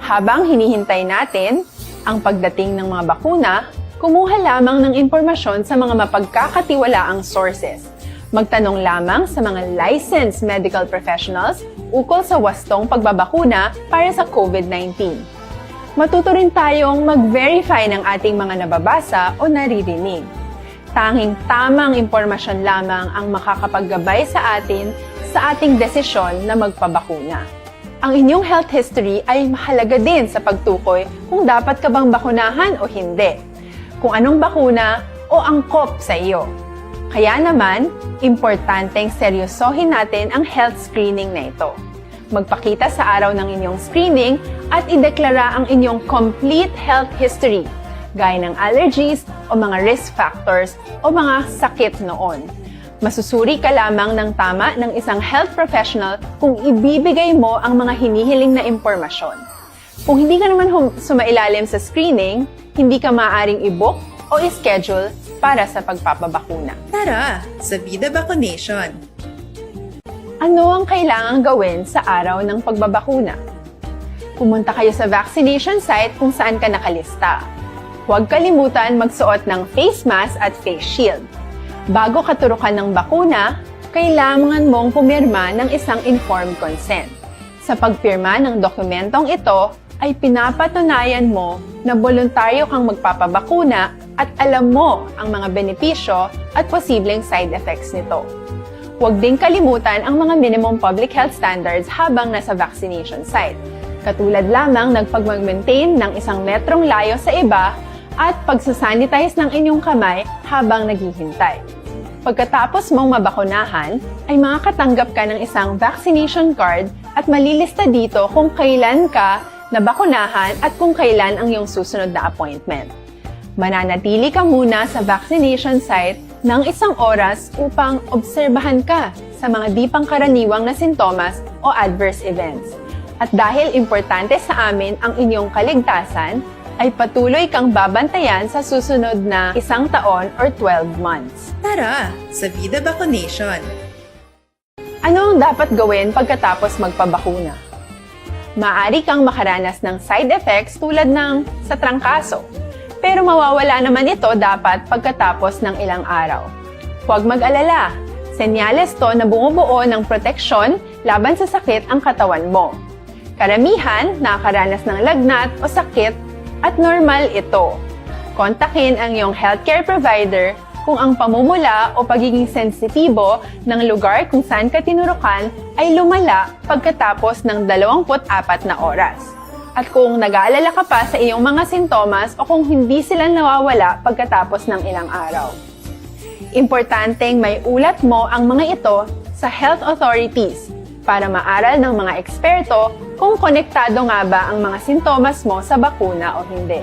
Habang hinihintay natin ang pagdating ng mga bakuna, kumuha lamang ng impormasyon sa mga mapagkakatiwalaang sources. Magtanong lamang sa mga licensed medical professionals ukol sa wastong pagbabakuna para sa COVID-19. Matuto rin tayong mag-verify ng ating mga nababasa o naririnig. Tanging tamang impormasyon lamang ang makakapaggabay sa atin sa ating desisyon na magpabakuna. Ang inyong health history ay mahalaga din sa pagtukoy kung dapat ka bang bakunahan o hindi, kung anong bakuna o angkop sa iyo. Kaya naman, importanteng seryosohin natin ang health screening na ito. Magpakita sa araw ng inyong screening at ideklara ang inyong complete health history, gaya ng allergies o mga risk factors o mga sakit noon. Masusuri ka lamang ng tama ng isang health professional kung ibibigay mo ang mga hinihiling na impormasyon. Kung hindi ka naman sumailalim sa screening, hindi ka maaaring i-book o i-schedule para sa pagpapabakuna. Tara, sa Vida Vaccination! Ano ang kailangang gawin sa araw ng pagbabakuna? Pumunta kayo sa vaccination site kung saan ka nakalista. Huwag kalimutan magsuot ng face mask at face shield. Bago ka turukan ng bakuna, kailangan mong pumirma ng isang informed consent. Sa pagpirma ng dokumentong ito, ay pinapatunayan mo na voluntaryo kang magpapabakuna at alam mo ang mga benepisyo at posibleng side effects nito. Huwag ding kalimutan ang mga minimum public health standards habang nasa vaccination site. Katulad lamang ng pag-maintain ng 1 metrong layo sa iba at pagsasanitize ng inyong kamay habang naghihintay. Pagkatapos mong mabakunahan, ay makakatanggap ka ng isang vaccination card at malilista dito kung kailan ka nabakunahan at kung kailan ang iyong susunod na appointment. Mananatili ka muna sa vaccination site ng 1 oras upang obserbahan ka sa mga di pangkaraniwang na sintomas o adverse events. At dahil importante sa amin ang inyong kaligtasan, ay patuloy kang babantayan sa susunod na 1 taon or 12 months. Tara sa Vida Vaccination. Ano ang dapat gawin pagkatapos magpabakuna? Maaari kang makaranas ng side effects tulad ng sa trangkaso, pero mawawala naman ito dapat pagkatapos ng ilang araw. Huwag mag-alala, senyales to na bumubuo ng proteksyon laban sa sakit ang katawan mo. Karamihan nakakaranas ng lagnat o sakit at normal ito. Kontakin ang iyong healthcare provider kung ang pamumula o pagiging sensitibo ng lugar kung saan ka tinurukan ay lumala pagkatapos ng 24 na oras. At kung nag-aalala ka pa sa iyong mga sintomas o kung hindi sila nawawala pagkatapos ng ilang araw. Importanteng may ulat mo ang mga ito sa health authorities para maaral ng mga eksperto kung konektado nga ba ang mga sintomas mo sa bakuna o hindi.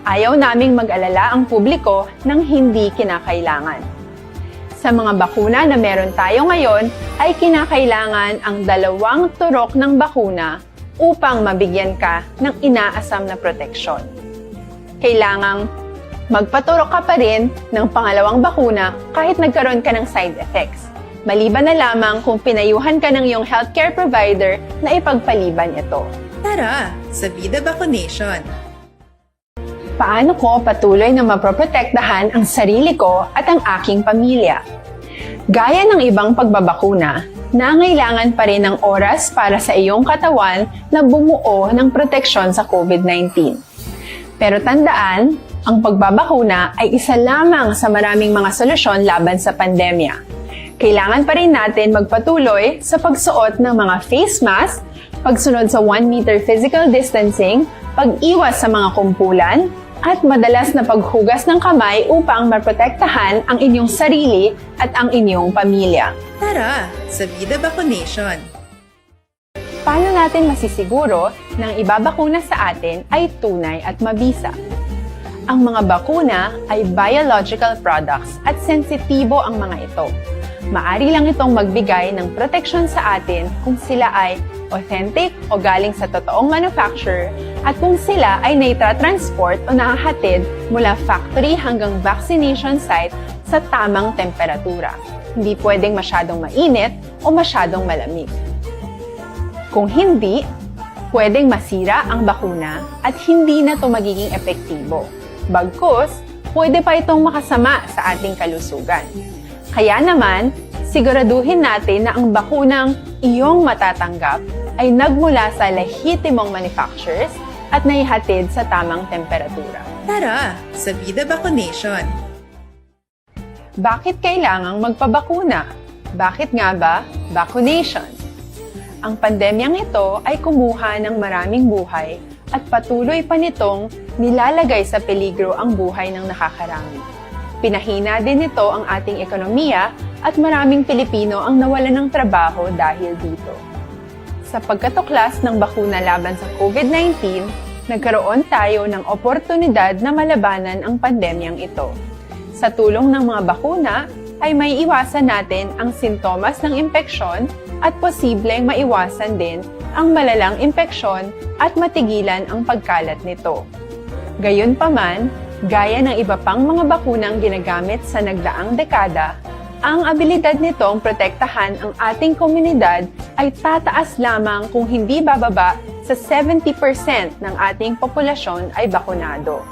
Ayaw naming mag-alala ang publiko ng hindi kinakailangan. Sa mga bakuna na meron tayo ngayon, ay kinakailangan ang 2 turok ng bakuna upang mabigyan ka ng inaasam na proteksyon. Kailangang magpaturok ka pa rin ng pangalawang bakuna kahit nagkaroon ka ng side effects. Maliban na lamang kung pinayuhan ka ng iyong healthcare provider na ipagpaliban ito. Tara sa Vida Vaccination. Paano ko patuloy na maproprotektahan ang sarili ko at ang aking pamilya? Gaya ng ibang pagbabakuna, nangailangan pa rin ng oras para sa iyong katawan na bumuo ng proteksyon sa COVID-19. Pero tandaan, ang pagbabakuna ay isa lamang sa maraming mga solusyon laban sa pandemya. Kailangan pa rin natin magpatuloy sa pagsuot ng mga face mask, pagsunod sa 1 meter physical distancing, pag-iwas sa mga kumpulan, at madalas na paghugas ng kamay upang maprotektahan ang inyong sarili at ang inyong pamilya. Tara sa Vida Vaccination. Paano natin masisiguro na ang ibabakuna sa atin ay tunay at mabisa? Ang mga bakuna ay biological products at sensitibo ang mga ito. Maari lang itong magbigay ng proteksyon sa atin kung sila ay authentic o galing sa totoong manufacturer at kung sila ay naitratransport o nahahatid mula factory hanggang vaccination site sa tamang temperatura. Hindi pwedeng masyadong mainit o masyadong malamig. Kung hindi, pwedeng masira ang bakuna at hindi na ito magiging epektibo. Bagkus, pwede pa itong makasama sa ating kalusugan. Kaya naman, siguraduhin natin na ang bakunang iyong matatanggap ay nagmula sa lehitimong manufacturers at naihatid sa tamang temperatura. Tara sa Vida Vaccination. Bakit kailangang magpabakuna? Bakit nga ba vaccination? Ang pandemyang ito ay kumuha ng maraming buhay at patuloy pa nitong nilalagay sa peligro ang buhay ng nakakarami. Pinahina din nito ang ating ekonomiya at maraming Pilipino ang nawalan ng trabaho dahil dito. Sa pagkatuklas ng bakuna laban sa COVID-19, nagkaroon tayo ng oportunidad na malabanan ang pandemyang ito. Sa tulong ng mga bakuna, ay may iwasan natin ang sintomas ng impeksyon at posibleng maiwasan din ang malalang impeksyon at matigilan ang pagkalat nito. Gayunpaman, gaya ng iba pang mga bakunang ginagamit sa nagdaang dekada, ang abilidad nitong protektahan ang ating komunidad ay tataas lamang kung hindi bababa sa 70% ng ating populasyon ay bakunado.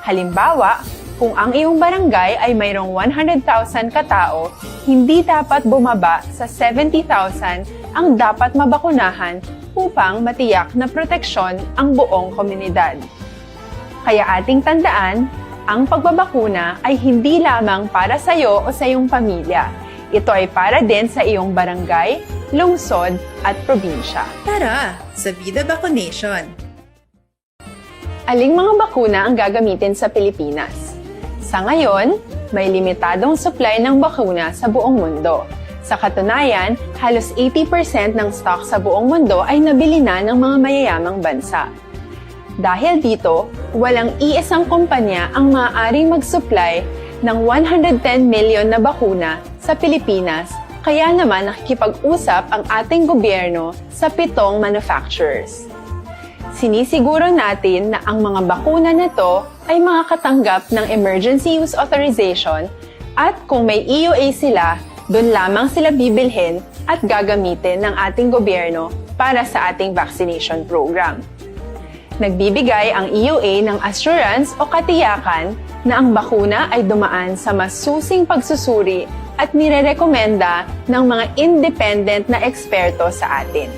Halimbawa, kung ang iyong barangay ay mayroong 100,000 katao, hindi dapat bumaba sa 70,000 ang dapat mabakunahan upang matiyak na proteksyon ang buong komunidad. Kaya ating tandaan, ang pagbabakuna ay hindi lamang para sa iyo o sa iyong pamilya. Ito ay para din sa iyong barangay, lungsod at probinsya. Tara sa Vida Vaccination. Aling mga bakuna ang gagamitin sa Pilipinas? Sa ngayon, may limitadong supply ng bakuna sa buong mundo. Sa katunayan, halos 80% ng stock sa buong mundo ay nabili na ng mga mayayamang bansa. Dahil dito, walang iisang kumpanya ang maaaring mag-supply ng 110 million na bakuna sa Pilipinas, kaya naman nakikipag-usap ang ating gobyerno sa 7 manufacturers. Sinisiguro natin na ang mga bakuna na to ay makakatanggap ng Emergency Use Authorization at kung may EUA sila, doon lamang sila bibilhin at gagamitin ng ating gobyerno para sa ating vaccination program. Nagbibigay ang EUA ng assurance o katiyakan na ang bakuna ay dumaan sa masusing pagsusuri at nirerekomenda ng mga independent na eksperto sa atin.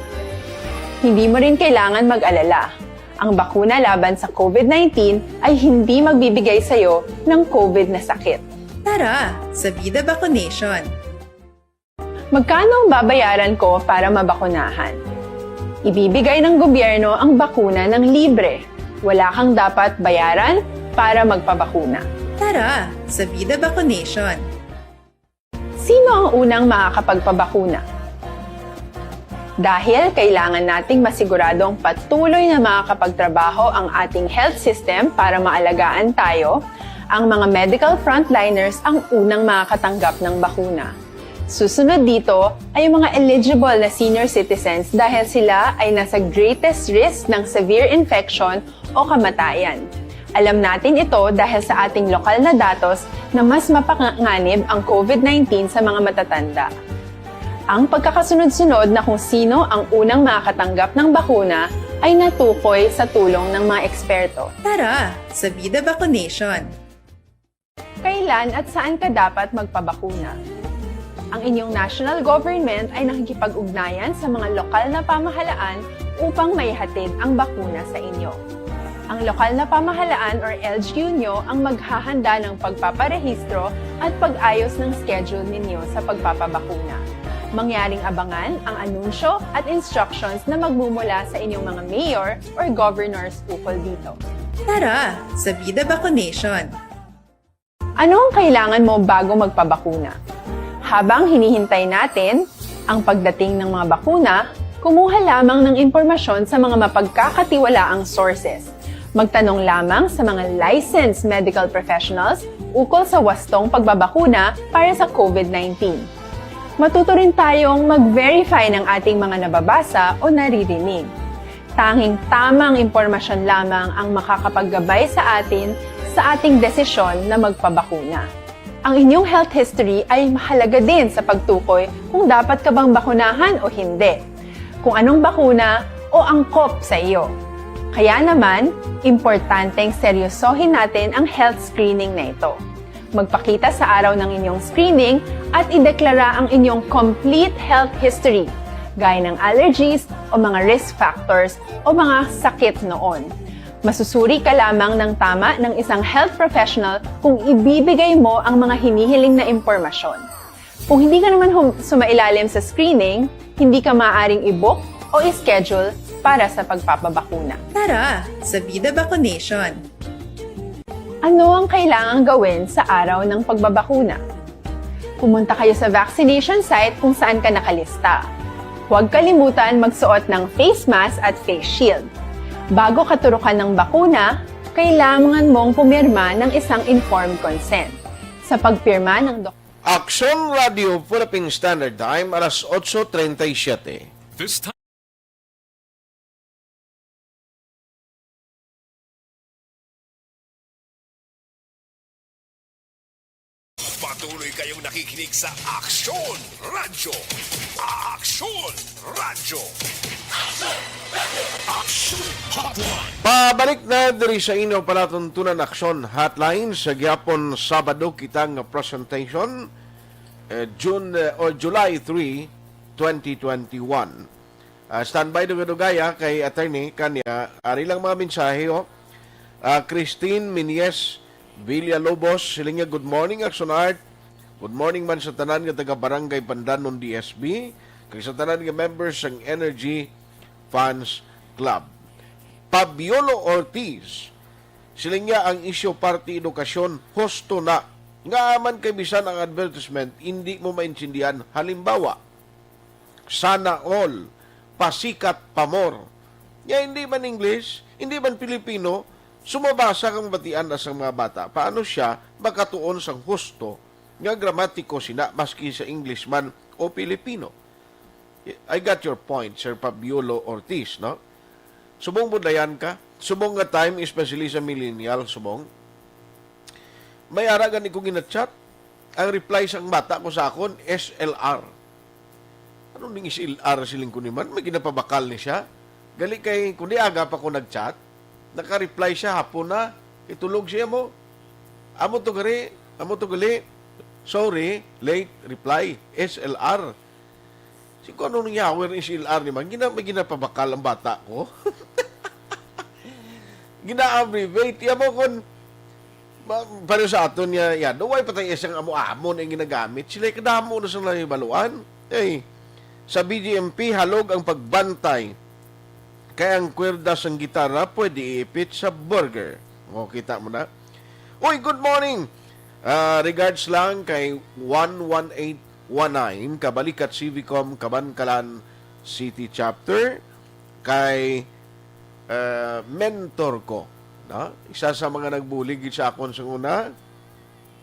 Hindi mo rin kailangan mag-alala. Ang bakuna laban sa COVID-19 ay hindi magbibigay sa'yo ng COVID na sakit. Tara sa Vida Vaccination. Magkano ang babayaran ko para mabakunahan? Ibibigay ng gobyerno ang bakuna ng libre. Wala kang dapat bayaran para magpabakuna. Tara sa Vida Vaccination. Sino ang unang makakapagpabakuna? Dahil kailangan nating masiguradong patuloy na makakapagtrabaho ang ating health system para maalagaan tayo, ang mga medical frontliners ang unang makakatanggap ng bakuna. Susunod dito ay yung mga eligible na senior citizens dahil sila ay nasa greatest risk ng severe infection o kamatayan. Alam natin ito dahil sa ating lokal na datos na mas mapanganib ang COVID-19 sa mga matatanda. Ang pagkakasunod-sunod na kung sino ang unang makakatanggap ng bakuna ay natukoy sa tulong ng mga eksperto. Tara sa Vida Vaccination. Kailan at saan ka dapat magpabakuna? Ang inyong national government ay nakikipag-ugnayan sa mga lokal na pamahalaan upang maihatid ang bakuna sa inyo. Ang lokal na pamahalaan or LGU nyo ang maghahanda ng pagpaparehistro at pag-ayos ng schedule ninyo sa pagpapabakuna. Mangyaring abangan ang anunsyo at instructions na magmumula sa inyong mga mayor or governors ukol dito. Tara sa Vida Vaccination. Ano ang kailangan mo bago magpabakuna? Habang hinihintay natin ang pagdating ng mga bakuna, kumuha lamang ng impormasyon sa mga mapagkakatiwalaang sources. Magtanong lamang sa mga licensed medical professionals ukol sa wastong pagbabakuna para sa COVID-19. Matuto rin tayong mag-verify ng ating mga nababasa o naririnig. Tanging tamang impormasyon lamang ang makakapaggabay sa atin sa ating desisyon na magpabakuna. Ang inyong health history ay mahalaga din sa pagtukoy kung dapat ka bang bakunahan o hindi, kung anong bakuna o angkop sa iyo. Kaya naman, importanteng seryosohin natin ang health screening na ito. Magpakita sa araw ng inyong screening at ideklara ang inyong complete health history, gaya ng allergies o mga risk factors o mga sakit noon. Masusuri ka lamang ng tama ng isang health professional kung ibibigay mo ang mga hinihiling na impormasyon. Kung hindi ka naman sumailalim sa screening, hindi ka maaaring i-book o i-schedule para sa pagpapabakuna. Tara sa Vida Vaccination. Ano ang kailangang gawin sa araw ng pagbabakuna? Pumunta kayo sa vaccination site kung saan ka nakalista. Huwag kalimutan magsuot ng face mask at face shield. Bago ka turukan ng bakuna, kailangan mong pumirma ng isang informed consent. Sa pagpirma ng Aksyon Radio Philippine Standard Time, alas 8:37. This time. Patuloy kayong nakikinig sa Aksyon Radio. Aksyon Radio. Aksyon Hotline. Pabalik na diri sa inyo palatuntunan Aksyon Hotline sa gyapon Sabado kitang presentation July 3, 2021. Standby dugay-dugaya kay attorney kanya ari lang mga mensahe Christine Minies Villalobos, silinga good morning Aksyon Art. Good morning man sa tanan nga taga Barangay Pandanon DSB, kay sa tanan nga members ng Energy Fans Club. Pabiolo Ortiz, siling niya ang isyo party edukasyon, husto na. Nga man kay bisan ang advertisement, hindi mo maintindihan. Halimbawa, sana all, pasikat pamor. Ya, hindi man English, hindi man Pilipino, sumabasa kang batian na sa mga bata. Paano siya makatuon sang husto nga gramatiko sina maski sa English man o Pilipino? I got your point, Sir Pabiolo Ortiz, no? Subong budayan ka, subong nga time, especially sa millennial, subong. May aragan ni ko ginachat, ang reply sang bata ko sa akon, SLR. Anong ning SLR siling ko ni man? May ginapabakal ni siya. Gali kay, kundi aga pa ko nag-chat, naka-reply siya hapon na, itulog siya mo. Amo to gali, sorry, late reply, SLR. Si ko anong nangyawin ng SLR ni man, may ginapabakal ang bata ko. Gina-abbreviate, yan mo kung, para sa aton niya, yan, naway patay isang amo-amon ang ginagamit. Sila kadamo na sa naibaluan. Eh, sa BGMP, halog ang pagbantay. Kaya ang kwerdas ng gitara, pwede iipit sa burger. O, kita mo na. Uy, good morning! Regards lang kay 11819, Kabalikat Civicom, Kabankalan City Chapter, kay mentor ko. No? Isa sa mga nagbulig sa akon sa una,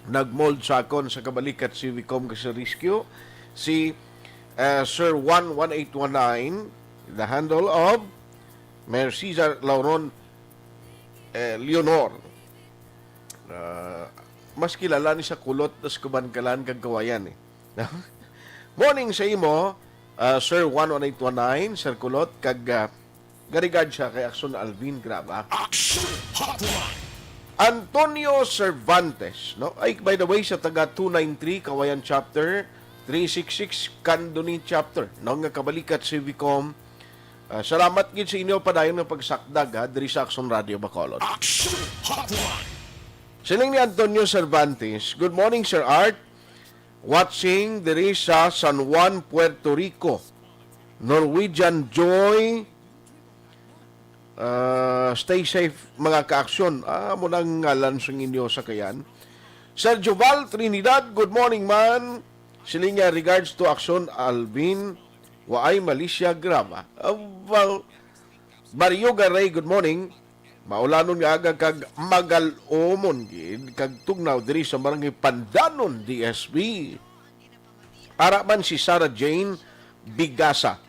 nagmold sa akon sa Kabalikat Civicom kasi rescue, si Sir 11819, the handle of Mayor Cesar Lauron Leonor. Mas kilala ni sa kulot tas kubankalan kag kawayan eh. Morning sa imo, Sir 11819, Sir Kulot, kag garigad siya kay Aksyon Alvin Graba. Antonio Cervantes, no? Ay, by the way, sa taga 293, Kawayan Chapter, 366, Candoni Chapter, no? Nga Kabalikat Civicom. Salamat gid sa inyo padayon ng pagsakdag, ha? Diri sa Aksyon Radio Bacolod. Siling ni Antonio Cervantes, good morning, Sir Art. Watching diri sa San Juan, Puerto Rico. Norwegian Joy. Stay safe mga kaaksyon. Munang ngalan sa inyo sa kayan. Sir Joval Trinidad, good morning man. Siling niya regards to Aksyon Alvin Waay Malaysia Graba. Well, Mario Garay, good morning. Maulanon nga aga kag magalomon gid kag tugnaw diri sa barangay Pandanon DSB. Ara man si Sarah Jane Bigasa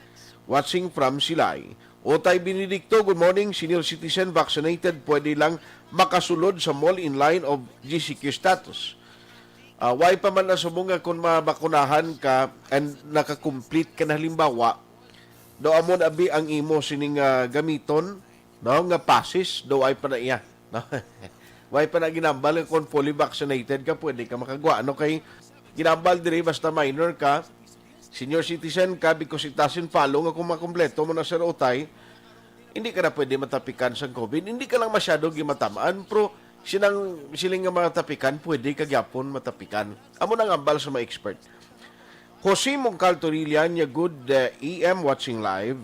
watching from Silay. Otay Benedicto, good morning. Senior citizen vaccinated pwede lang makasulod sa mall in line of GCQ status. Why pa man na sumunga kung mabakunahan ka and nakakomplete ka na halimbawa, do amon abi ang imo sining gamiton, no, nga passes, do ay pa na iya. No? Why pa na ginambal kung fully vaccinated ka, pwede ka makagwa. Ano kay ginambal diri basta minor ka, senior citizen ka, because itasin follow nga kung makompleto mo na sa otay, hindi ka na pwede matapikan sa COVID. Hindi ka lang masyado gimatamaan, pero siling nga matapikan, pwede kagyapon matapikan. Amo nang ambal sa mga expert. Jose Mongcal Torillan, ya good EM watching live.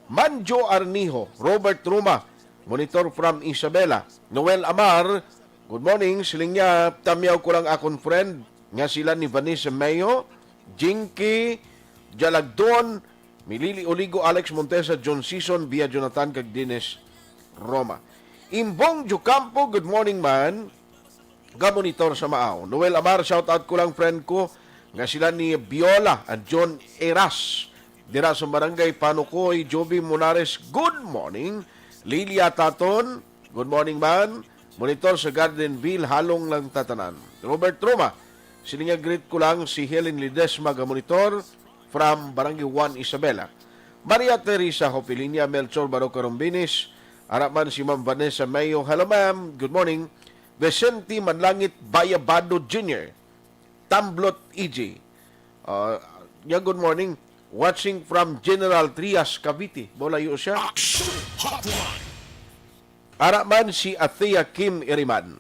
Manjo Arnijo, Robert Ruma, monitor from Isabela. Noel Amar, good morning. Siling niya, tamyaw ko lang akong friend, nga sila ni Vanessa Mayo, Jinky, Jalagdon, Milili Oligo, Alex Montesa, John Season, via Jonathan Cagdines, Roma. Imbong Jucampo, good morning man. Gamonitor sa Maaw. Noel Amar, shout out ko lang friend ko, nga sila ni Viola at John Eras. Dira sa barangay Panukoy, Joby Monares, good morning. Lilia Taton, good morning man. Monitor sa Gardenville, halong lang tatanan. Robert Roma, sininga greet ko lang si Helen Lidesma, monitor from Barangay 1, Isabela. Maria Teresa Hopilinia, Melchor Baroca Rombinis, Araman si Ma'am Vanessa Mayo, hello ma'am, good morning. Vicente Manlangit Bayabado Jr., Tamblot EJ, good morning. Watching from General Trias, Cavite. Bolayo siya. Araman si Athea Kim Iriman.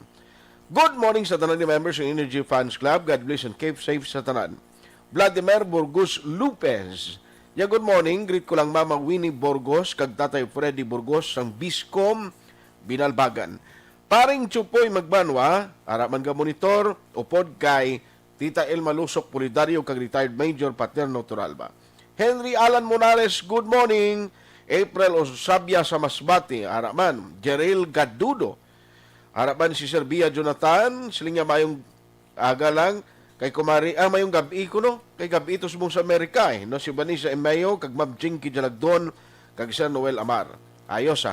Good morning sa tanan ni members ng Energy Fans Club. God bless and keep safe sa tanan. Vladimir Burgos Lopez. Yeah, good morning. Greet ko lang Mama Winnie Burgos, kag Tatay Freddy Burgos, ang Biscom, Binalbagan. Paring Chupoy Magbanwa, araman ka monitor, upod kay Tita Elma Lusok Polidario, kag retired Major Paterno Turalba. Henry Alan Monares, good morning. April Osabia sa Masbate, araman. Jerel Gadudo, harapan si Sir Bia Jonathan, siling nga mayong aga lang, kay kumari, mayong gabi ko no, kay gabi ito subong sa Amerika no, si Vanessa Emayo, kag Ma'am Chinky Jalagdon, kag Sir Noel Amar. Ayos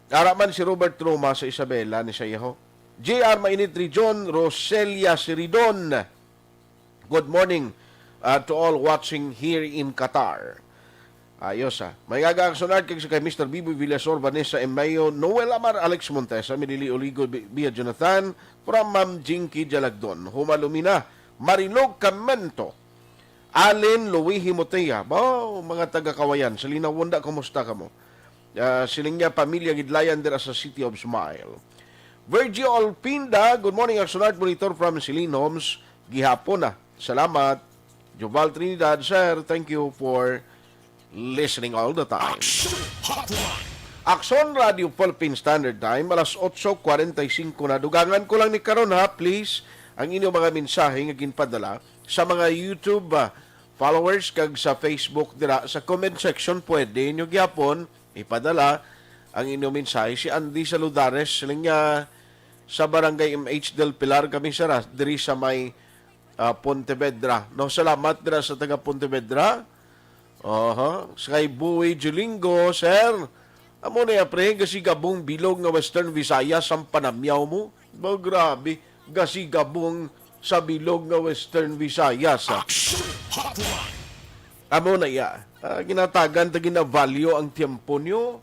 harapan si Robert Truma sa Isabela ni Sayaho. JR Mainit Region, Roselia Siridon. Good morning to all watching here in Qatar. Ayos May gagaksunad kay Mr. Bibo Villasor, Vanessa Emayo, Noel Amar, Alex Montesa, Minili Oligo, Bia Jonathan, from Ma'am Jinky Jalagdon, Humalumina, Marilog Camento, Allen Luihi Motea, mga taga-kawayan, Salina Wanda, kumusta ka mo? Siling niya, pamilya Gidlayan dira sa City of Smile. Virgil Alpinda, good morning, Aksunad Monitor from Celine Homes, gihapon Salamat. Joval Trinidad, sir, thank you for listening all the time. Aksyon Radio Philippine Standard Time, alas 8:45 na. Dugangan ko lang ni karon please, ang inyong mga mensahe nga ginpadala sa mga YouTube followers kag sa Facebook dira sa comment section. Pwede nyo gyapon ipadala ang inyong mensahe. Si Andy Saludares, siling niya sa Barangay MH del Pilar, kami sara diri sa may Pontevedra. No, salamat dira sa taga Pontevedra. Kay Buwi Julingo, sir. Amo na pre, gasigabong bilog nga Western Visayas ang panamyaw mo. Grabe, gasigabong sa bilog nga Western Visayas. Amo na ginatagan ta ginavalue ang tiempo nyo.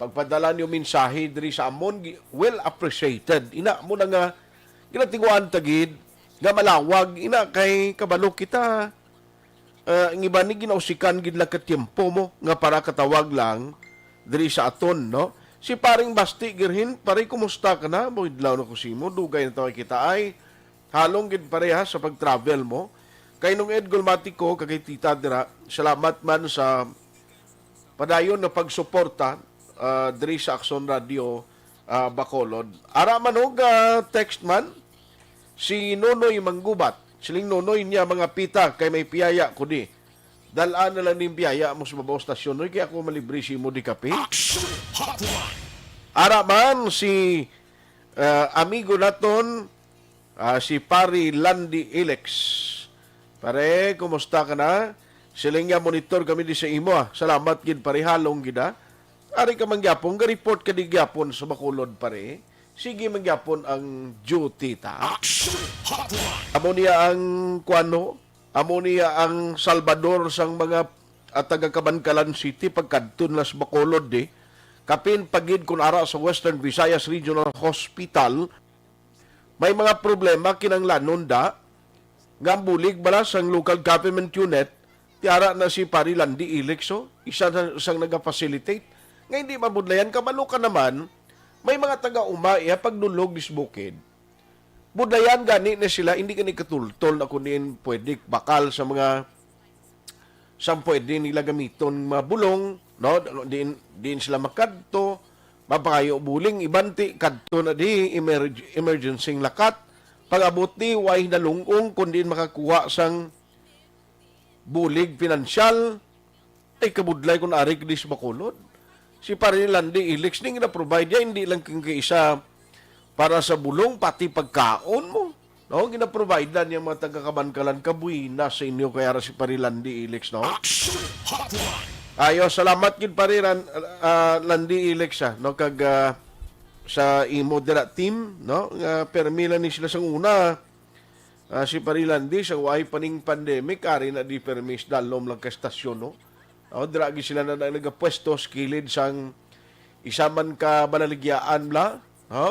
Pagpadala nyo mensahe diri sa amon, well appreciated. Ina mo na nga, ginatinguan tagid, nga malawag, ina kay kabalo kita. Ang iba ni ginausikan gid lang katyempo mo nga para katawag lang diri sa aton no. Si paring Basti girhin, pare kumusta ka na? Mo idlaw na ko simo, dugay na tayo kita ay halong gid pareha sa pag-travel mo. Kay nung Edgol Matiko kagay tita dira, salamat man sa padayon na pagsuporta diri sa Aksyon Radio Bacolod. Ara man og text man si Nonoy Manggubat. Siling Nonoy niya mga pita kay may piyaya ko di. Dalaan na lang ni piyaya mo sa mabaw stasyon. Noy kaya ako malibre si mo di kape. Ara man si amigo naton si Pari Landi Ilex. Pare, kumusta ka na? Siling niya monitor kami di sa imo. Salamat gid pare, halong gid Ari ka mangyapon, ga-report ka di gyapon sa Bacolod pare. Sige mangyapon ang duty ta. Amo niya ang kuano, amo niya ang Salvador sang mga taga Cabancalan City pagkadton las Bacolod kapin pagid kun ara sa Western Visayas Regional Hospital may mga problema kinanglanon da nga bulig bala sang local government unit ti ara na si Parilandi Ilexo isa sang naga-facilitate nga hindi mabudlayan kabalo ka naman. May mga taga-umaya pagdulog dis bukid. Budayan gani na sila, hindi gani katultol na kunin pwede bakal sa mga pwede nila gamiton mabulong, no? Din sila makadto, mapakayo buling, ibanti, kadto na di, emergency lakat, pag-abot di, way nalungong, kundi makakuha sang bulig pinansyal, ay kabudlay kung arik dis Bacolod. Si Parilandi Ilex ning na-provide niya, hindi lang kung isa para sa bulong, pati pagkaon mo. No? Gina-provide na niya mga taga-Kabankalan kabuina sa inyo kaya si Parilandi Ilex, no? Ayo, salamat gid Parilandi Ilex, no? Kag sa imo dira team, no? Permila ni sila sang una. Si Parilandi, sa way paning pandemic, ari na di permis dalom lang ka estasyon, no? Dragi sila na nagapwesto skilid sang isaman ka banaligyaan bla.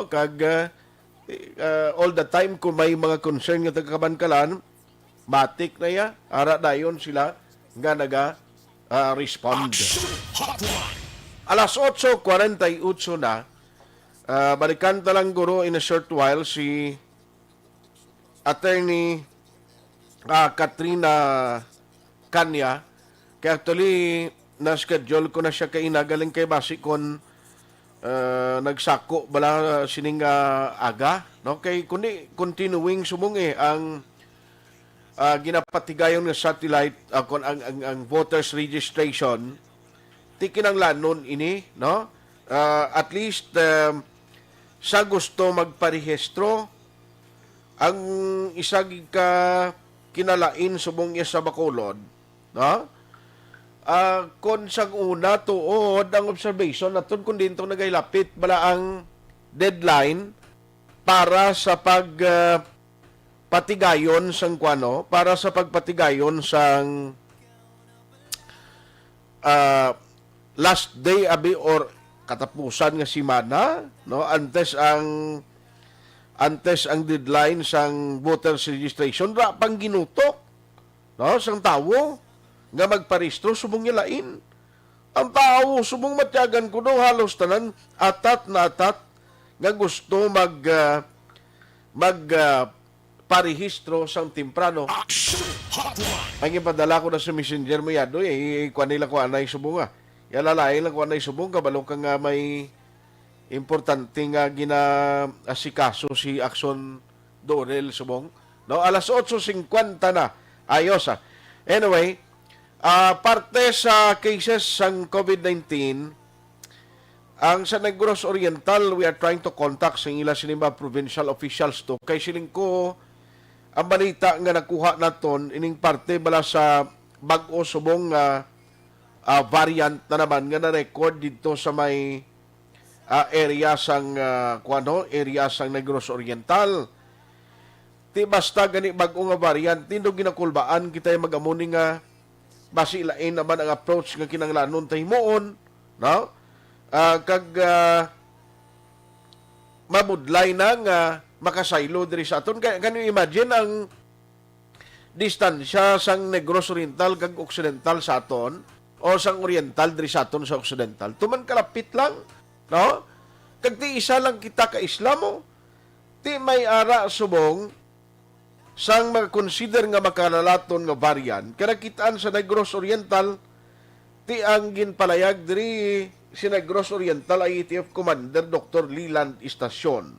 Kag all the time kung may mga concern nga taga-Kabankalan, matik na ya, ara dayon sila nga respond. Alas 8:48 na, balikan talang guro in a short while si Attorney Katrina Kanya. Kaya actually, na-schedule ko na siya kay inagaling kay Basikon nagsako bala sining aga. No? Kay kundi continuing sumungi ang ginapatigayon ng satellite ang voters registration ti kinanglanon ini, no? At least sa gusto magparehistro ang isag ka kinalain subong iya sa Bacolod, no? Kon sang una tuod ang observation naton kun dito nagailapit bala ang deadline para sa patigayon sang kuano, para sa pagpatigayon sang last day abi or katapusan nga semana, no, antes ang deadline sang voters registration ra pang ginutok, no, sang tawo nga magparehistro subong lain. Ang tao subong matyagan kuno halos tanan atat nga gusto parehistro sang timprano. Ang ipadala ko na sa messenger mo yado, ikuan nila ko anay subong nga. Yalalain lang ko anay subong, kabalo ka nga may importante nga gina-asikaso si Aksyon Dorel subong. No, alas 8:50 na. Ayos Anyway, parte sa cases sang COVID-19, ang sa Negros Oriental, we are trying to contact sa ila sinimba provincial officials to. Kay siling ko, ang balita nga nakuha naton, ining parte bala sa bag-o subong variant na naman nga na-record dito sa may area sang area sang Negros Oriental. Ti basta gani bag-o nga variant, tindo ginakulbaan kita mag-amuni nga basi lain naman ang approach nga kinanglanon tahimoon, no? Mabudlay na nga makasaylo diri sa aton. Can you imagine ang distansya sang Negros Oriental kag Occidental sa aton o sang Oriental diri sa aton sa Occidental? Tuman kalapit lang, no? Kag ti isa lang kita ka Islamo, ti may ara subong sang mag-consider nga makalalaton nga variant, kaya kitaan sa Negros Oriental, ti ang ginpalayag diri si Negros Oriental ay ITF Commander Dr. Leland Estacion.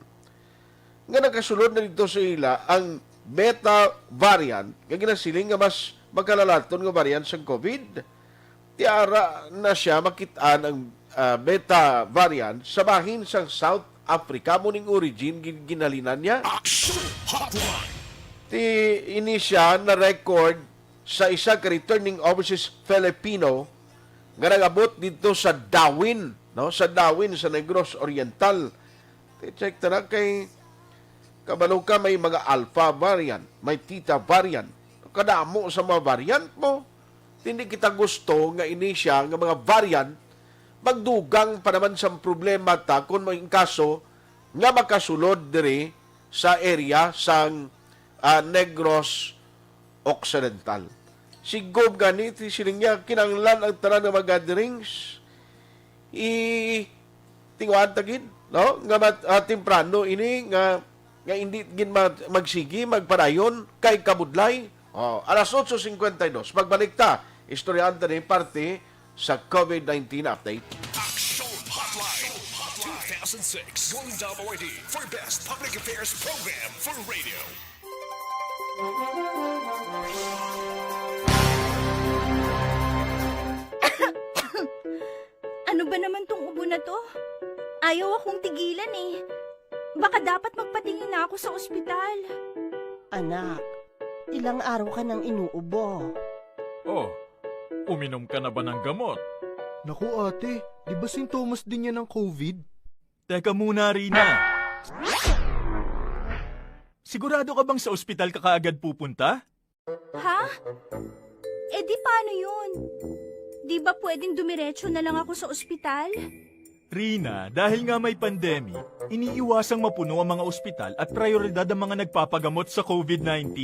Nga nakasulod na dito sa ila ang beta variant, nga ginasiling nga mas makalalaton nga variant sa COVID. Ti ara na siya makitaan ang beta variant sa bahin sa South Africa, muning origin ginalinan niya. Ti ini siya na record sa isa ka returning overseas Filipino nga nagabot dito sa Darwin, no? Sa Darwin sa Negros Oriental. Check ta kay kabalo ka may mga alpha variant, may theta variant. Kadamo sa mga variant mo. Hindi kita gusto nga ini siya nga mga variant magdugang pa naman sa problema ta kung may kaso nga makasulod diri sa area sang Negros Occidental. Si Gob ganit, siling niya, kinanglan ang tanan ng mga gatherings, tingwan tagin, no? Nga temprano ini, nga hindi gin magsigi, magparayon, kay kabudlay. Alas 8:52, pagbalik ta, istoryanta ni parte sa COVID-19 update. Aksyon Hotline 2006 won WID for Best Public Affairs Program for Radio. Ano ba naman tong ubo na to? Ayaw akong tigilan eh. Baka dapat magpatingin na ako sa ospital. Anak, ilang araw ka nang inuubo. Oh, uminom ka na ba ng gamot? Naku ate, di ba sintomas din yan ng COVID? Teka muna, Rina. Sigurado ka bang sa ospital ka kaagad pupunta? Ha? Eh di paano yun? Di ba pwedeng dumiretso na lang ako sa ospital? Rina, dahil nga may pandemic, iniiwasang mapuno ang mga ospital at prioridad ang mga nagpapagamot sa COVID-19.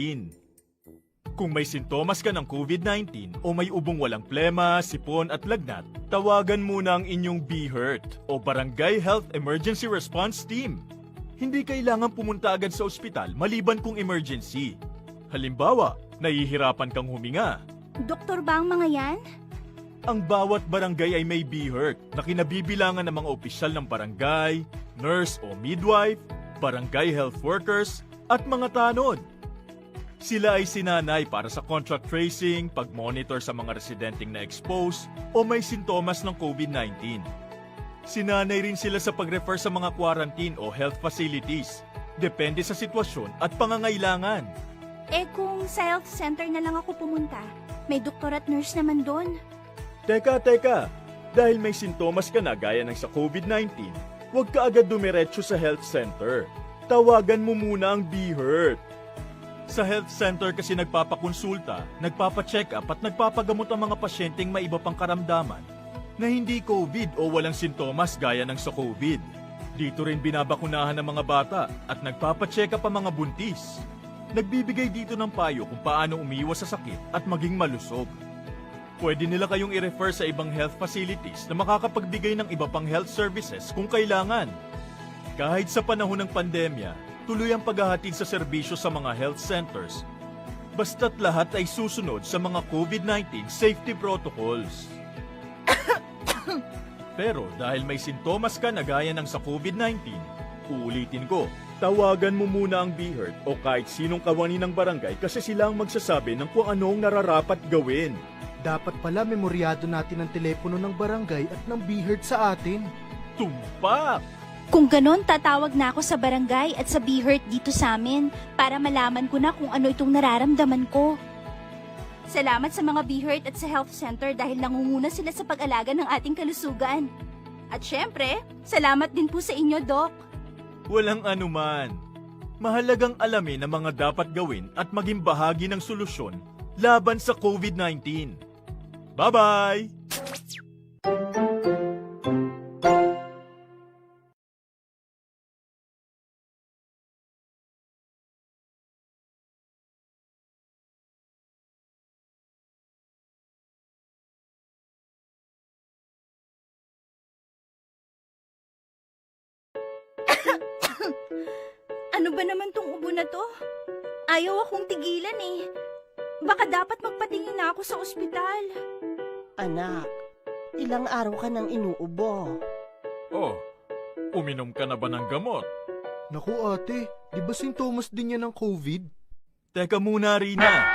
Kung may sintomas ka ng COVID-19 o may ubong walang plema, sipon at lagnat, tawagan muna ang inyong BHERT o Barangay Health Emergency Response Team. Hindi kailangan pumunta agad sa ospital maliban kung emergency. Halimbawa, nahihirapan kang huminga. Doktor ba ang mga yan? Ang bawat barangay ay may BHERT na kinabibilangan ng mga opisyal ng barangay, nurse o midwife, barangay health workers at mga tanod. Sila ay sinanay para sa contact tracing, pag-monitor sa mga residenteng na-expose o may sintomas ng COVID-19. Sinanay rin sila sa pag-refer sa mga quarantine o health facilities, depende sa sitwasyon at pangangailangan. Kung sa health center na lang ako pumunta, may doktor at nurse naman doon. Teka, dahil may sintomas ka na gaya ng sa COVID-19, huwag ka agad dumiretso sa health center. Tawagan mo muna ang BHERT. Sa health center kasi nagpapakonsulta, nagpapacheck up at nagpapagamot ang mga pasyenteng may iba pang karamdaman na hindi COVID o walang sintomas gaya ng sa COVID. Dito rin binabakunahan ng mga bata at nagpapacheck up ang mga buntis. Nagbibigay dito ng payo kung paano umiwas sa sakit at maging malusog. Pwede nila kayong i-refer sa ibang health facilities na makakapagbigay ng iba pang health services kung kailangan. Kahit sa panahon ng pandemya, tuloy ang paghahatid sa serbisyo sa mga health centers. Basta't lahat ay susunod sa mga COVID-19 safety protocols. Pero dahil may sintomas ka na gaya ng sa COVID-19, uulitin ko, tawagan mo muna ang BHERT o kahit sinong kawani ng barangay kasi sila ang magsasabi ng kung anong nararapat gawin. Dapat pala memoryado natin ang telepono ng barangay at ng BHERT sa atin. Tumpak! Kung ganon, tatawag na ako sa barangay at sa BHERT dito sa amin para malaman ko na kung ano itong nararamdaman ko. Salamat sa mga BHERT at sa health center dahil nangunguna sila sa pag-alaga ng ating kalusugan. At syempre, salamat din po sa inyo, Doc. Walang anuman. Mahalagang alamin ang mga dapat gawin at maging bahagi ng solusyon laban sa COVID-19. Bye-bye! Ano ba naman tong ubo na to? Ayaw akong tigilan eh. Baka dapat magpatingin na ako sa ospital. Anak, ilang araw ka nang inuubo. Oh, uminom ka na ba ng gamot? Naku ate, di ba sintomas din yan ng COVID? Teka muna, Rina.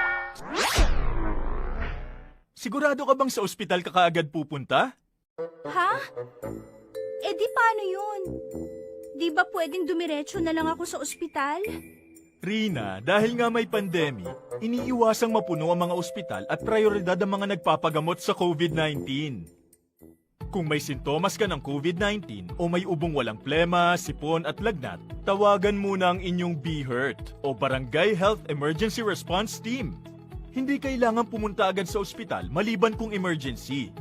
Sigurado ka bang sa ospital ka kaagad pupunta? Ha? Di paano yun? Di ba pwedeng dumiretso na lang ako sa ospital? Rina, dahil nga may pandemic, iniiwasang mapuno ang mga ospital at prioridad ang mga nagpapagamot sa COVID-19. Kung may sintomas ka ng COVID-19 o may ubong walang plema, sipon at lagnat, tawagan muna ang inyong BHERT o Barangay Health Emergency Response Team. Hindi kailangan pumunta agad sa ospital maliban kung emergency.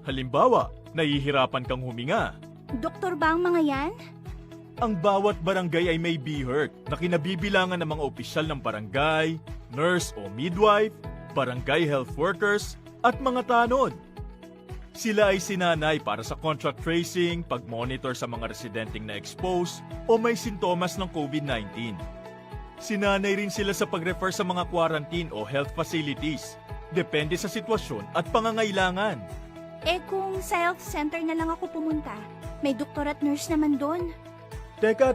Halimbawa, nahihirapan kang huminga. Doktor ba ang mga yan? Ang bawat barangay ay may BHERT na kinabibilangan ng mga opisyal ng barangay, nurse o midwife, barangay health workers at mga tanod. Sila ay sinanay para sa contact tracing, pag-monitor sa mga residenteng na-expose o may sintomas ng COVID-19. Sinanay rin sila sa pag-refer sa mga quarantine o health facilities, depende sa sitwasyon at pangangailangan. Kung sa health center na lang ako pumunta, may doktor at nurse naman doon. Teka,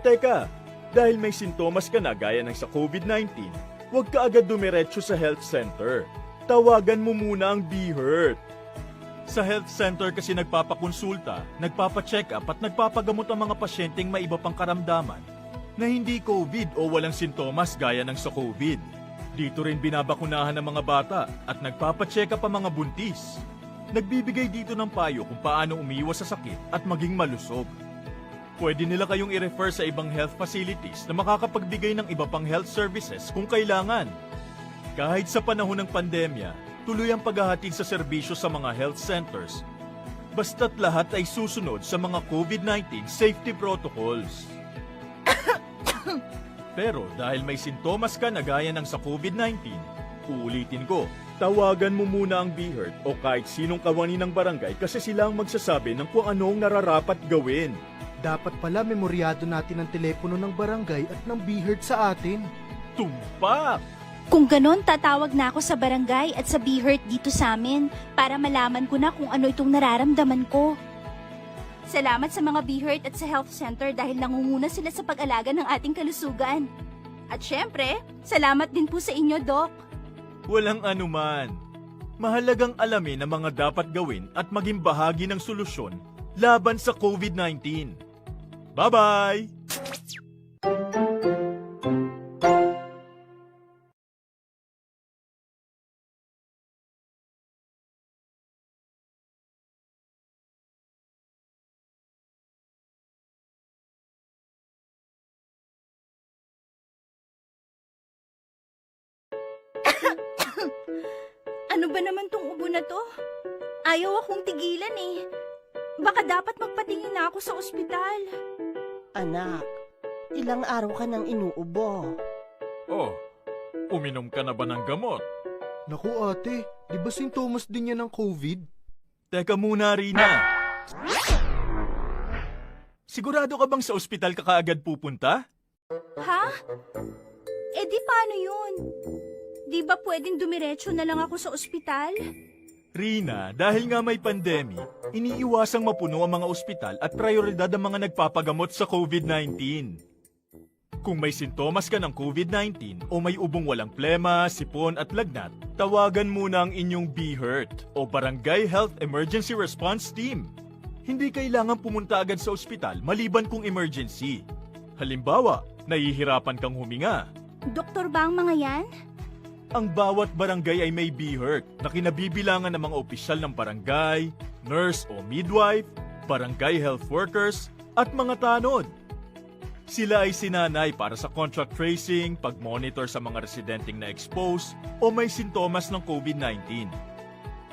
dahil may sintomas ka na gaya ng sa COVID-19, huwag ka agad dumiretso sa health center. Tawagan mo muna ang BHERT. Sa health center kasi nagpapakonsulta, nagpapacheck up at nagpapagamot ang mga pasyenteng may iba pang karamdaman na hindi COVID o walang sintomas gaya ng sa COVID. Dito rin binabakunahan ng mga bata at nagpapacheck up ang mga buntis. Nagbibigay dito ng payo kung paano umiwas sa sakit at maging malusog. Pwede nila kayong i-refer sa ibang health facilities na makakapagbigay ng iba pang health services kung kailangan. Kahit sa panahon ng pandemya, tuloy ang paghahatid sa serbisyo sa mga health centers. Basta't lahat ay susunod sa mga COVID-19 safety protocols. Pero dahil may sintomas ka na gaya ng sa COVID-19, Uulitin ko, tawagan mo muna ang BHERT o kahit sinong kawani ng barangay kasi sila ang magsasabi ng kung anong nararapat gawin. Dapat pala memoryado natin ang telepono ng barangay at ng BHERT sa atin. Tumpak! Kung ganon, tatawag na ako sa barangay at sa BHERT dito sa amin para malaman ko na kung ano itong nararamdaman ko. Salamat sa mga BHERT at sa health center dahil nangunguna sila sa pag-alaga ng ating kalusugan. At syempre, salamat din po sa inyo, Doc. Walang anuman. Mahalagang alamin ang mga dapat gawin at maging bahagi ng solusyon laban sa COVID-19. Bye-bye! Ano ba naman tong ubo na to? Ayaw akong tigilan eh. Baka dapat magpatingin na ako sa ospital. Anak, ilang araw ka nang inuubo. Oh, uminom ka na ba ng gamot? Naku ate, di ba sintomas din yan ng COVID? Teka muna, Rina. Sigurado ka bang sa ospital ka kaagad pupunta? Ha? Eh di paano yun? Di ba pwedeng dumiretso na lang ako sa ospital? Rina, dahil nga may pandemic, iniiwasang mapuno ang mga ospital at prioridad ang mga nagpapagamot sa COVID-19. Kung may sintomas ka ng COVID-19 o may ubong walang plema, sipon at lagnat, tawagan muna ang inyong BHERT o Barangay Health Emergency Response Team. Hindi kailangan pumunta agad sa ospital maliban kung emergency. Halimbawa, nahihirapan kang huminga. Doktor ba ang mga yan? Ang bawat barangay ay may BHERT na kinabibilangan ng mga opisyal ng barangay, nurse o midwife, barangay health workers, at mga tanod. Sila ay sinanay para sa contact tracing, pag-monitor sa mga residenteng na-expose o may sintomas ng COVID-19.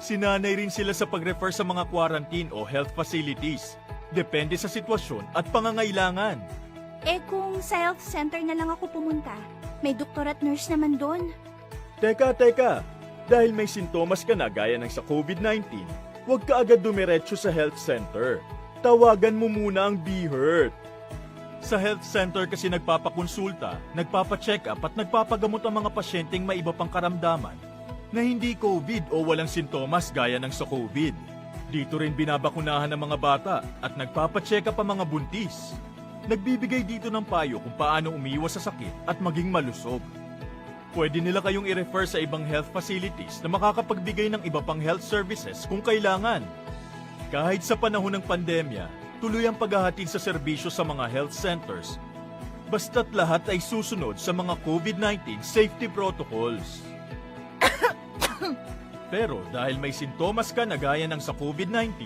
Sinanay rin sila sa pag-refer sa mga quarantine o health facilities, depende sa sitwasyon at pangangailangan. Eh kung sa health center na lang ako pumunta, may doktor at nurse naman doon. Teka. Dahil may sintomas ka na gaya ng sa COVID-19, huwag ka agad dumiretso sa health center. Tawagan mo muna ang BHERT. Sa health center kasi nagpapakonsulta, nagpapacheck up at nagpapagamot ang mga pasyenteng may iba pang karamdaman na hindi COVID o walang sintomas gaya ng sa COVID. Dito rin binabakunahan ng mga bata at nagpapacheck up ang mga buntis. Nagbibigay dito ng payo kung paano umiwas sa sakit at maging malusog. Pwede nila kayong i-refer sa ibang health facilities na makakapagbigay ng iba pang health services kung kailangan. Kahit sa panahon ng pandemya, tuloy ang paghahatid sa serbisyo sa mga health centers. Basta't lahat ay susunod sa mga COVID-19 safety protocols. Pero dahil may sintomas ka na gaya ng sa COVID-19,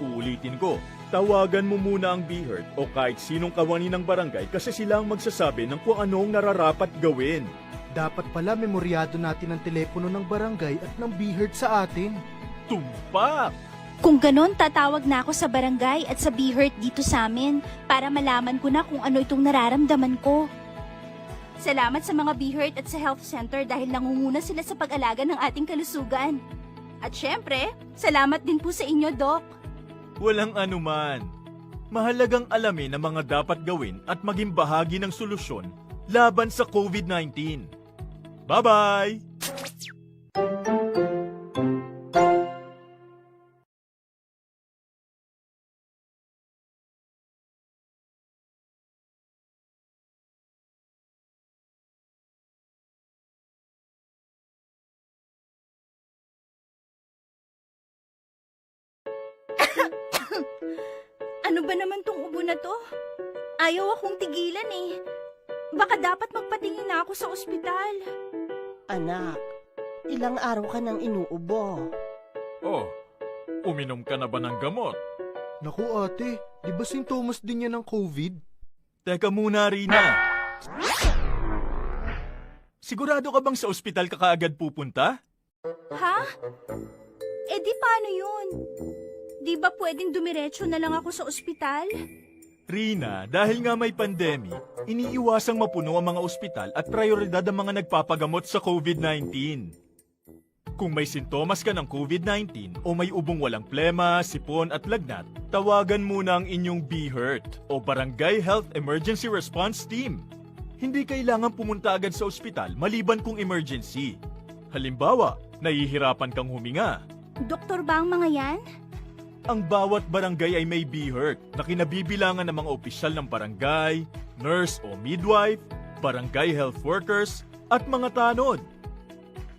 uulitin ko, tawagan mo muna ang BHERT o kahit sinong kawani ng barangay kasi sila ang magsasabi ng kung anong nararapat gawin. Dapat pala memoryado natin ang telepono ng barangay at ng BHERT sa atin. Tumpak! Kung ganon, tatawag na ako sa barangay at sa BHERT dito sa amin para malaman ko na kung ano itong nararamdaman ko. Salamat sa mga BHERT at sa health center dahil nangunguna sila sa pag-alaga ng ating kalusugan. At syempre, salamat din po sa inyo, Doc. Walang anuman. Mahalagang alamin ang mga dapat gawin at maging bahagi ng solusyon laban sa COVID-19. Bye-bye! Ano ba naman tong ubo na to? Ayaw akong tigilan eh. Baka dapat magpatingin na ako sa ospital. Anak, ilang araw ka nang inuubo. Oh, uminom ka na ba ng gamot? Naku ate, di ba sintomas din yan ng COVID? Teka muna, Rina. Sigurado ka bang sa ospital ka kaagad pupunta? Ha? Eh di paano yun? Di ba pwedeng dumiretso na lang ako sa ospital? Rina, dahil nga may pandemic, iniiwasang mapuno ang mga ospital at prioridad ang mga nagpapagamot sa COVID-19. Kung may sintomas ka ng COVID-19 o may ubong walang plema, sipon at lagnat, tawagan muna ang inyong BHERT o Barangay Health Emergency Response Team. Hindi kailangan pumunta agad sa ospital maliban kung emergency. Halimbawa, nahihirapan kang huminga. Doktor ba ang mga yan? Ang bawat barangay ay may BHERT na kinabibilangan ng mga opisyal ng barangay, nurse o midwife, barangay health workers, at mga tanod.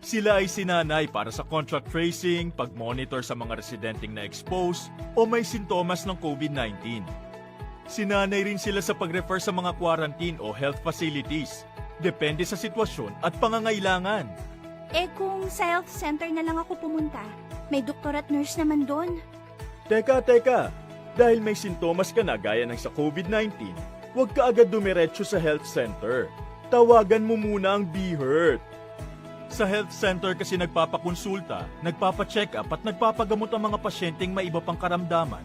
Sila ay sinanay para sa contact tracing, pag-monitor sa mga residenteng na-expose o may sintomas ng COVID-19. Sinanay rin sila sa pag-refer sa mga quarantine o health facilities, depende sa sitwasyon at pangangailangan. Kung sa health center na lang ako pumunta, may doktor at nurse naman doon. Teka, dahil may sintomas ka na gaya ng sa COVID-19, huwag ka agad dumiretso sa health center. Tawagan mo muna ang BHERT. Sa health center kasi nagpapakonsulta, nagpapacheck up at nagpapagamot ang mga pasyenteng may iba pang karamdaman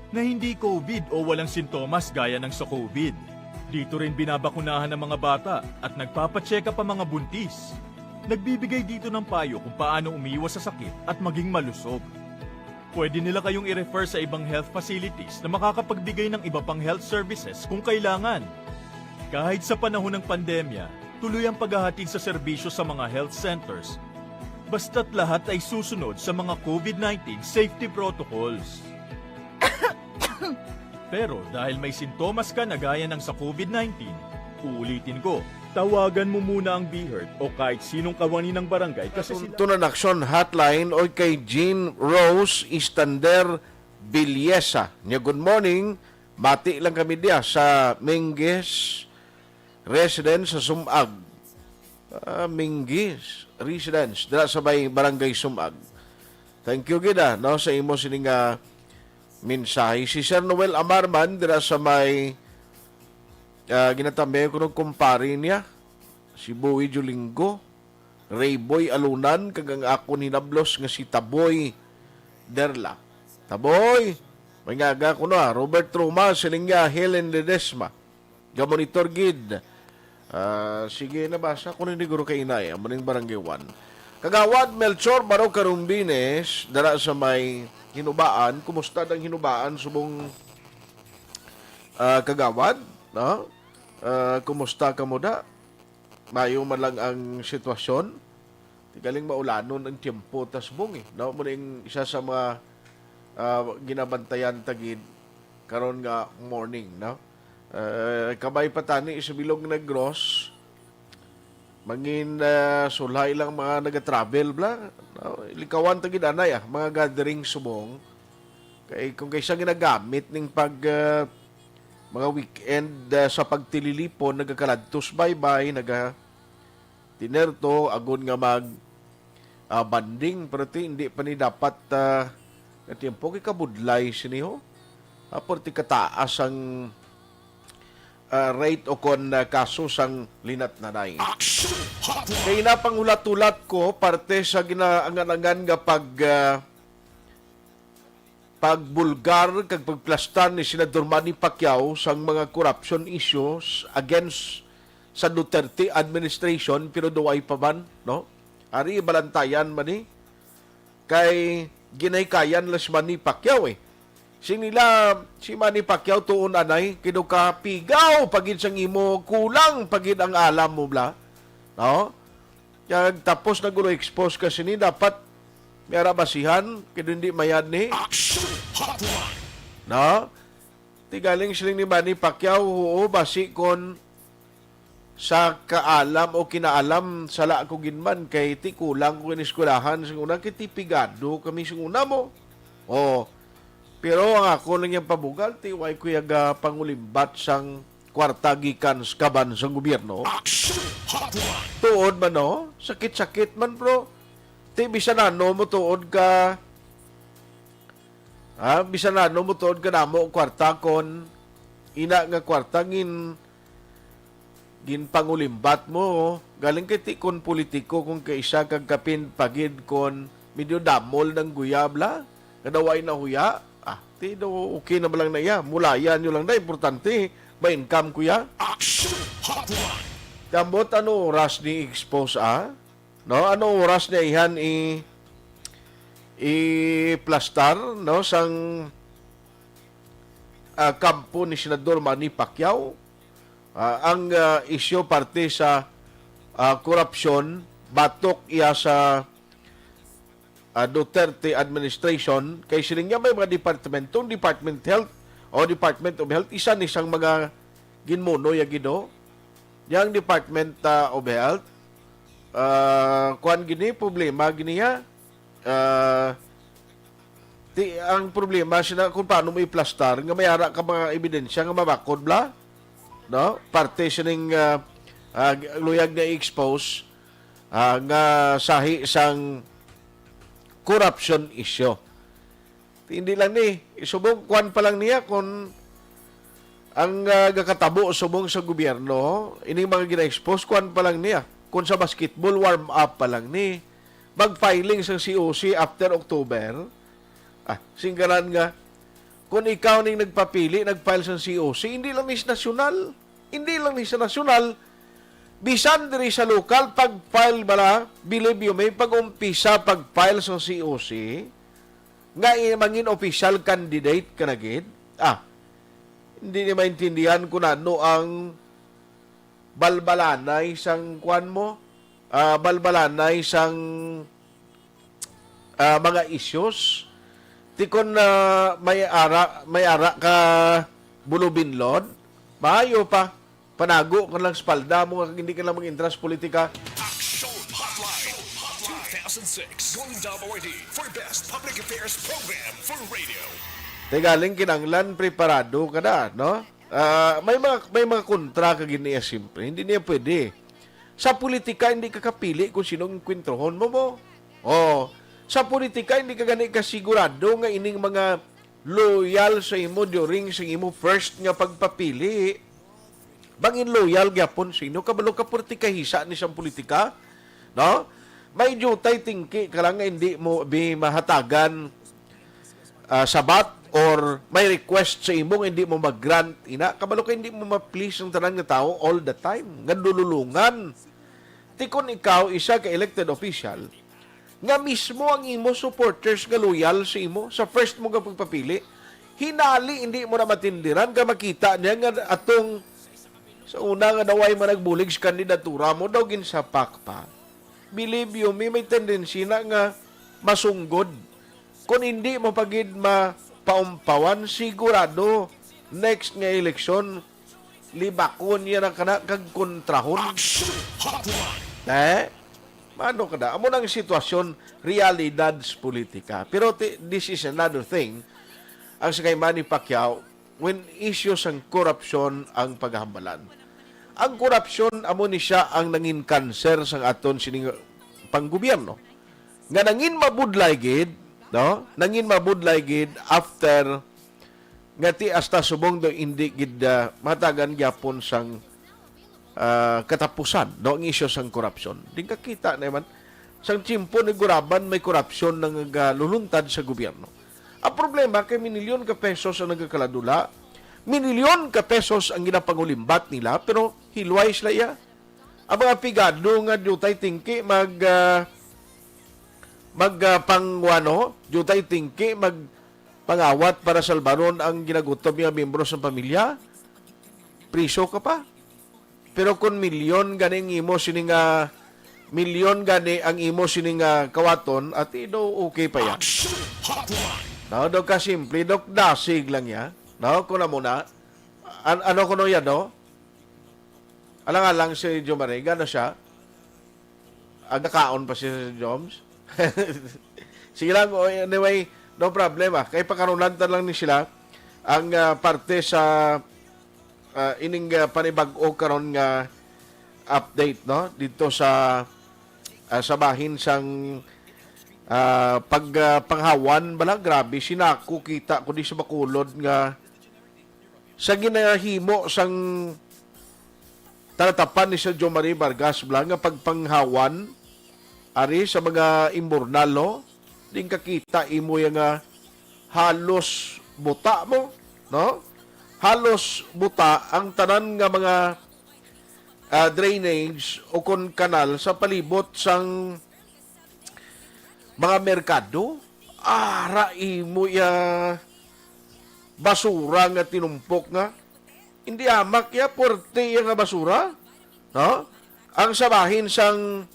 na hindi COVID o walang sintomas gaya ng sa COVID. Dito rin binabakunahan ng mga bata at nagpapacheck up ang mga buntis. Nagbibigay dito ng payo kung paano umiwas sa sakit at maging malusog. Pwede nila kayong i-refer sa ibang health facilities na makakapagbigay ng iba pang health services kung kailangan. Kahit sa panahon ng pandemya, tuloy ang paghahatid sa serbisyo sa mga health centers. Basta't lahat ay susunod sa mga COVID-19 safety protocols. Pero dahil may sintomas ka na gaya ng sa COVID-19, uulitin ko, tawagan mo muna ang BHERT o kahit sinong kawani ng barangay kasi sila... Tunan Aksyon Hotline o kay Jean Rose Istander Bilyesa. Good morning. Mati lang kami diya sa Minggis Residence sa Sumag. Minggis Residence dira sa may Barangay Sumag. Thank you gida no sa imo sining mensahe. Si Sir Noel Amarman dira sa may ginatambay ko ng kumpare niya si Boy Julinggo, Rayboy Alunan kagang ako ni Nablos nga si Taboy Derla. Taboy, may ngaga ko na Robert Truma, Silingya, Helen Ledesma. Gamonitor gid. Sige nabasa ko ni Guro kay Inay, amaning Barangay 1. Kagawad Melchor Baro Carumbines dara sa may Hinubaan. Kumusta ang Hinubaan subong kagawad, no? Kumusta ka mo da? Mayo man lang ang sitwasyon. Tigaling maulanon ang tiempo tas bung no? Muna isa sa mga ginabantayan tagid karon nga morning, no? Kabay patani sa Bilog Negros mangin sulay lang mga naga-travel bla, no? Likawan tagid anay mga gathering subong kay kung kaysa ginagamit ning pag mga weekend sa pagtililipon nagakaladtos bye-bye tinerto agon nga mag banding pero hindi pa ni dapat na tiempo kay kabudlay siniho aporti kataas ang rate o kon kaso sang linat nanay. Kaya napangulat-ulat ko parte sa ginaangan-angan nga pagbulgar kag pagplastan ni Senador Manny Pacquiao sang mga corruption issues against sa Duterte administration pero duway pa man, no? Ari balantayan man ni kay ginaykayan las Manny Pacquiao si Manny Pacquiao tuon anay kido ka pigaw pagid sang imo kulang pagid ang alam mo bla, no? Kag tapos nagulo expose kasi ni dapat may basihan kido hindi mayad ni no? Tigaling siling ni Manny Pacquiao oo basi kon sa kaalam o kinaalam sala ko ginman kay ti kulang ko iniskulahan sing una kay ti pigado kami sing una mo pero ang ako lang yung pabugal ti way ko yaga pangulimbat sang kwarta gikan kaban sang gobyerno tuod man no sakit-sakit man bro ti bisan ano mo tuod ka bisan ano mo tuod ka namo kwarta kon ina nga kwarta gin pangulimbat mo galing kay ti kon politiko kung kaisa kag kapin pagid kon medyo damol ng guyabla kadaway na huya Tido okay na ba lang na iya? Mulayan nyo lang na, importante. May income kuya. Aksyon Hotline. Tambot ano oras ni expose No? Ano oras niya ihan i-plastar, no? Sang kampo ni Senador Manny Pacquiao. Ang isyo parte sa korupsyon, batok iya sa Duterte administration, kay siling niya may mga departamento, Department Health o Department of Health, isa ni siyang mga ginmuno yagido. Yang Department of Health, kuan gini, problema gini ya, ang problema sila kung paano mo i-plastar, nga mayara ka mga ebidensya nga mabakod bla, no? Parte sining luyag na i-expose nga sahi sang corruption issue. Hindi lang ni, isubong kuan pa lang niya kung ang gakatabo subong sa gobyerno, ini mga gina-expose, kuan pa lang niya. Kung sa basketball, warm up pa lang ni. Mag-filing sa COC after October. Singgaran nga, kung ikaw ning nagpapili, nag-file sa COC, hindi lang ni sa nasyonal. Hindi lang ni sa nasyonal. Bisan diri sa lokal, pag-file bala, believe you may pag-umpisa pag-file sa COC, nga mangin official candidate ka na gid, hindi niya maintindihan kung ano ang balbalanay sang kwan mo, balbalanay sang mga issues. Tikon na may ara ka bulubinlod, maayo pa. Panago ka lang spalda mo, hindi ka lang mag-interest politika. Aksyon Hotline 2006 Golden Dome Awardee for Best Public Affairs Program for Radio. Galing kinanglan, preparado ka na, no? May mga kontra ka giniya, siyempre. Hindi niya pwede. Sa politika, hindi ka kapili kung sinong kwentrohon mo. Sa politika, hindi ka gani kasigurado nga ining mga loyal sa imo during sa imo first nga pagpapili. Bangin loyal gyapon sino kabalo ka politika hisa ni sang politika, no? May jutay tingki ka lang nga hindi mo mahatagan sabat or may request sa imong hindi mo mag-grant ina kabalo ka hindi mo ma-please ang tanan nga tao all the time nga dululungan. Tikon ikaw isa ka elected official nga mismo ang imo supporters nga loyal sa imo sa first mo nga pagpapili, hinali hindi mo na matindiran ka makita niya nga atong sa una nga daway man nagbulig sa kandidatura mo daw ginsapak pa. Believe you me, may tendency na nga masunggod. Kung hindi mo pagid mapaumpawan, sigurado next nga eleksyon libakon yan ang kana kag kontrahon. Mano kada? Amo nang sitwasyon, realidad politika. Pero this is another thing. Ang sa kay Manny Pacquiao, when issues ang korupsyon ang paghambalan. Ang korupsyon, amo ni siya ang nangin cancer sa aton sining panggobyerno. Nga nangin mabudlay gid, no? Nangin mabudlay gid after nga ti hasta subong do hindi gid matagan gyapon sang katapusan no ang isyu sang korupsyon. Di ka kita naman sang tsimpo ni Guraban may korupsyon nang luluntad sa gobyerno. Ang problema kay minilyon ka pesos ang nagkakaladula, minilyon ka pesos ang ginapangulimbat nila, pero hilway sila iya. Ang mga pigado nga jutay tingki jutay tingki pangawat para salbaron ang ginagutom ng miyembro sa pamilya, priso ka pa. Pero kung milyon gani ang imo sining kawaton, at ido okay pa yan. No, do ka simple, do dasig lang ya. No, kuna muna. Ano kuno yan, no? Alang-alang si Jomare, gano siya? Agakaon pa si Joms. Sige lang, anyway, no problem. Kaya pakarunantan lang ni sila ang parte sa ining panibag-o karon nga update, no? Dito sa bahin sang panghawan bala, grabe sinako kita ko di sa Bacolod nga sa ginahimo sang talatapan ni Sir Jomari Vargas bala nga pagpanghawan ari sa mga imburnal, no? Ding kakita imo yang halos buta mo, no? Halos buta ang tanan nga mga drainage o kon kanal sa palibot sang mga merkado. Rai mo ya basura nga tinumpok nga. Hindi amak ya porte ya nga basura, no? Ang sabahin sang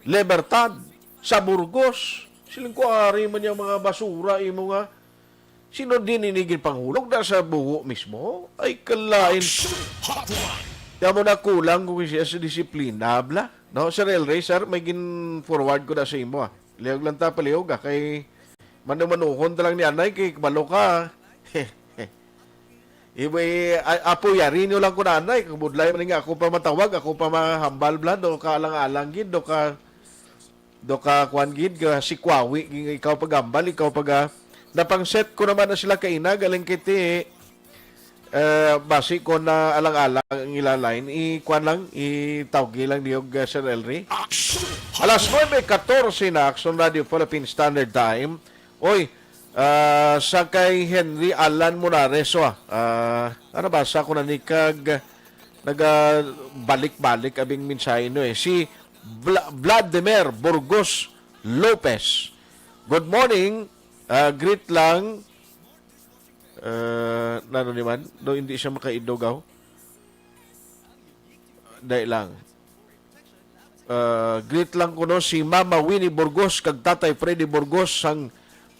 Libertad sa Burgos, siling ko ari man yung mga basura imo nga. Sino din inigil panghulog na sa buho mismo? Ay kalain. Kaya mo na kulang kung siya sa disiplina, bla. No, Sir Elray, sir, may gin-forward ko na sa imo. Liyog lang ta palihog, kay manumanuhon talang ni anay, kay balo ka. Iway, apo yari nyo lang ko na anay, kabudlay man nga, ako pa matawag, ako pa mahambal bla, do ka alang-alang gid, do ka kwan gid, sikwawi, ikaw pagambal, ikaw pag napangset ko naman na sila kaina, galing kiti, basi ko na alang-alang ang ilalain, i-kwan lang, itawgi lang niyog Sir Elry. Alas 9:14 na, Aksyon Radio Philippine Standard Time. Oy, sa kay Henry Alan Monares, ano ba, sa ko na nikag, nagbalik-balik abing mensahe no si Vladimir Burgos Lopez. Good morning, greet lang, nano naman, no, hindi siya makaidogaw. Dahil lang. Greet lang ko no si Mama Winnie Burgos kag Tatay Freddy Burgos sang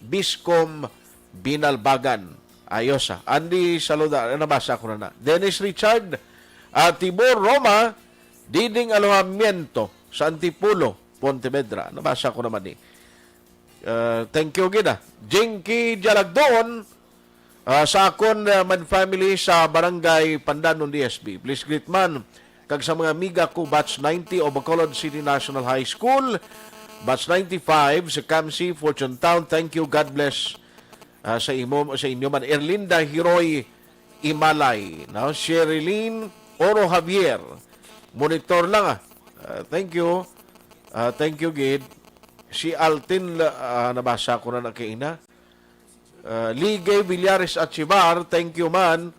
Biscom Binalbagan. Ayos Andy Saluda, nabasa ko na. Dennis Richard, Tibor Roma, Diding Alojamiento sa Antipulo, Pontevedra. Nabasa ko naman thank you gina. Jinky Jalagdoon, sa akon man family sa Barangay Pandanon DSB. Please greet man kag sa mga amiga ko batch 90 o Bacolod City National High School, batch 95 sa Camsi, Fortune Town. Thank you, God bless sa inyo man. Erlinda Hiroy Imalay, now Sherilyn Oro Javier, monitor lang thank you Gid. Si Altin, nabasa ko na kaina. Ligay Villares Achibar, thank you man.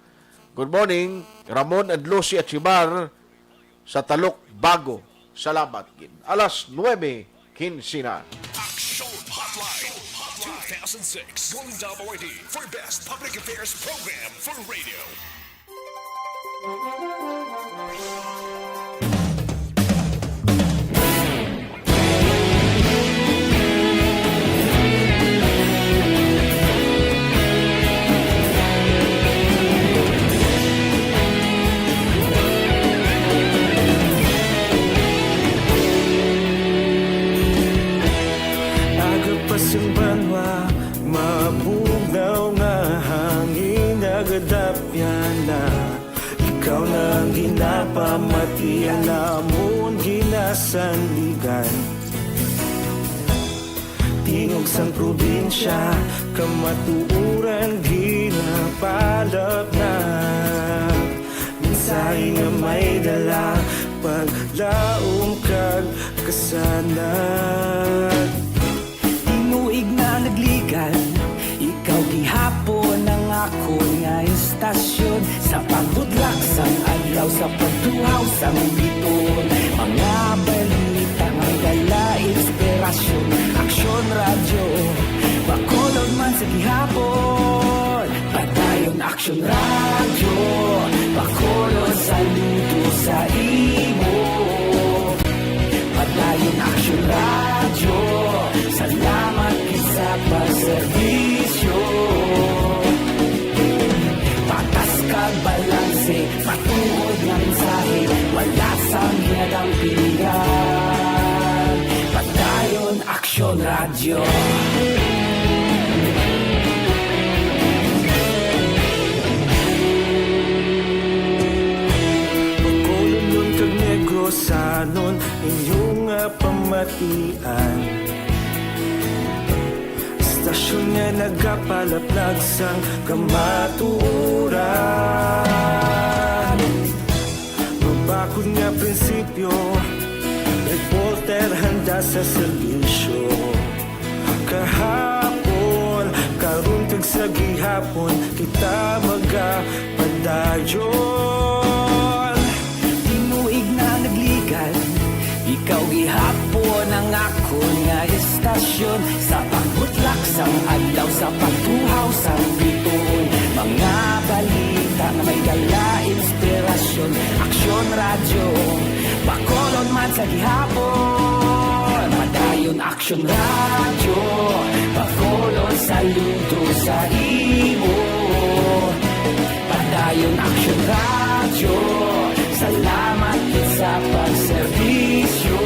Good morning. Ramon and Lucy Achibar sa Talok Bago. Salamat gid. Alas 9:15 na. Aksyon Hotline 2006 Golden Double ID for Best Public Affairs Program for Radio. Pasang banwa, mabugnaw nga hangin nagadapyan na. Ikaw na ang ginapamatian namon ginasandigan. Tingog sang probinsya, kamatuuran ginapalap na. Minsay nga may dala, paglaong kag kasanat. Inuig na nagligan, ikaw gihapon ang ako nga istasyon. Sa pagbudlak sang adlaw, sa pagtuhaw sang biton. Mga balita nga dala inspirasyon. Aksyon radyo, Bacolod man sa gihapon. Padayon Aksyon radyo, Bacolod saludo sa imo. Padayon Aksyon radyo, salamat sa pagserbisyo. Patas kag balanse, patuod ng mensahe, wala sang hinadang pilihan. Padayon Aksyon radyo. Bacolod nun kag Negrosanon, inyong pamatian. Istasyon nga nagapalaplag sang kamatuuran. Mabakod nga prinsipyo, reporter handa sa serbisyo. Kahapon, aron kag sa gihapon kita magapadayon. Tinuig na nagligan, ikaw gihapon ang ako nga istasyon. Sa pagbutlak sang adlaw, sa pagtuhaw sang bituon, mga balita na may dala inspirasyon. Aksyon radyo, bakolon man sa gihapon. Padayon Aksyon radyo, bakolon saludo sa imo. Padayon Aksyon radyo, salamat sa pagserbisyo.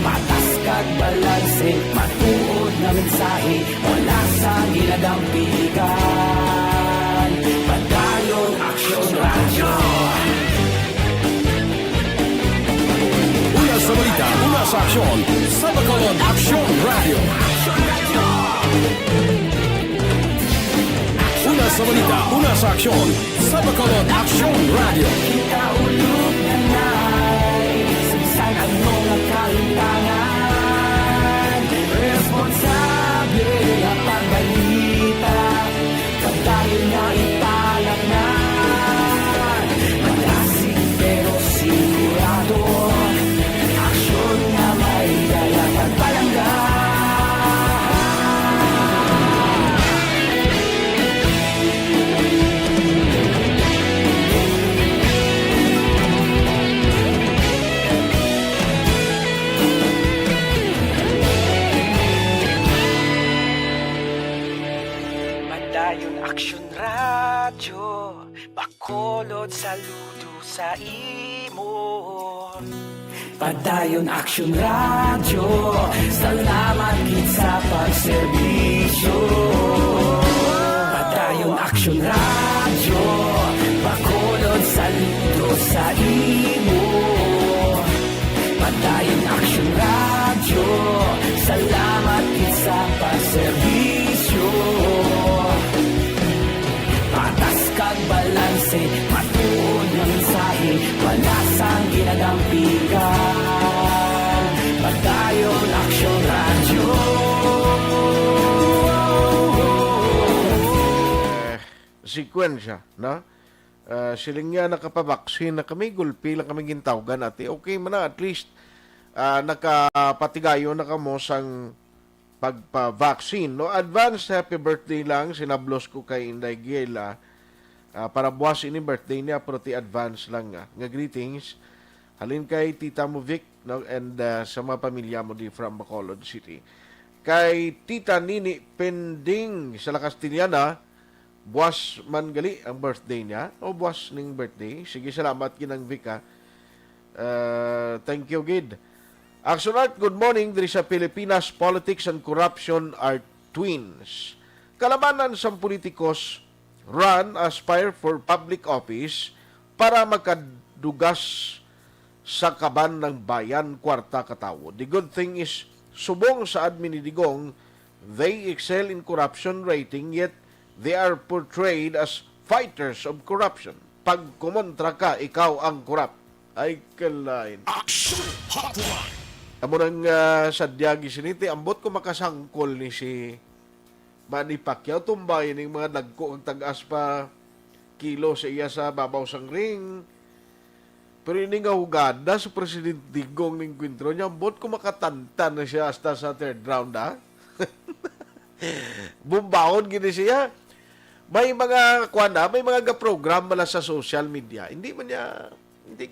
Patas kag balanse, matuod na mensahe, wala sa ginadampigan. Padayon Aksyon radyo. Una sa balita, una sa aksyon, sa Bacolod Aksyon Radio. Una sa balita, una sa aksyon, sa Bacolod Aksyon Radio. Ikaulog na na'y Sinsan ang mga kalintangan, responsable ang pagbalita, pagdayon na ipalag na. Matasig pero sigurado, aksyon na may dalang at palangga. Padayon Aksyon radyo, bakolod saludo sa imo. Padayon Aksyon radyo, salamat gid sa pagserbisyo. Padayon Aksyon radyo, bakolod saludo sa imo. Padayon Aksyon radyo, salamat gid sa pagserbisyo. Patas kag balanse, matuod na mensahe, wala sang ginadampigan. Padayon Aksyon radyo. Sekwensya, no? Siling nga nakapabaksin na kami, gulpi lang kami gintawgan ati. Okay man na, at least nakapatigayo na kamo sang pagpa-vaccine. No? Advance happy birthday lang, sinablos ko kay Inday Giela. Para buwas ini birthday niya, pero advance lang nga. Nga greetings. Halin kay Tita mo Vic, no? And sa mga pamilya mo di from Bacolod City. Kay Tita Nini Pending sa La Castellana, buwas man gali ang birthday niya. O buwas ning birthday. Sige, salamat kinang Vic, ha. Thank you, Gid. Aksyon Art, good morning. Diri sa Pilipinas, politics and corruption are twins. Kalabanan sa politikos run, aspire for public office para magkadugas sa kaban ng bayan kwarta katawo. The good thing is, subong sa admin ni Digong, they excel in corruption rating, yet they are portrayed as fighters of corruption. Pag kumontra ka, ikaw ang corrupt. Ay, kalain. Aksyon Hotline. Amo nang sadyagi siniti, ambot ko makasangkol ni si Manny Pacquiao, tumbay ng mga nagko ang tag-as pa kilo sa iya sa babaw sang ring. Pero ini nga hugada sa President Digong ng kwentro niya, ambot ko makatantan na siya hasta sa third round, ha? Bumbahon gini siya. May mga may mga program mala sa social media. Hindi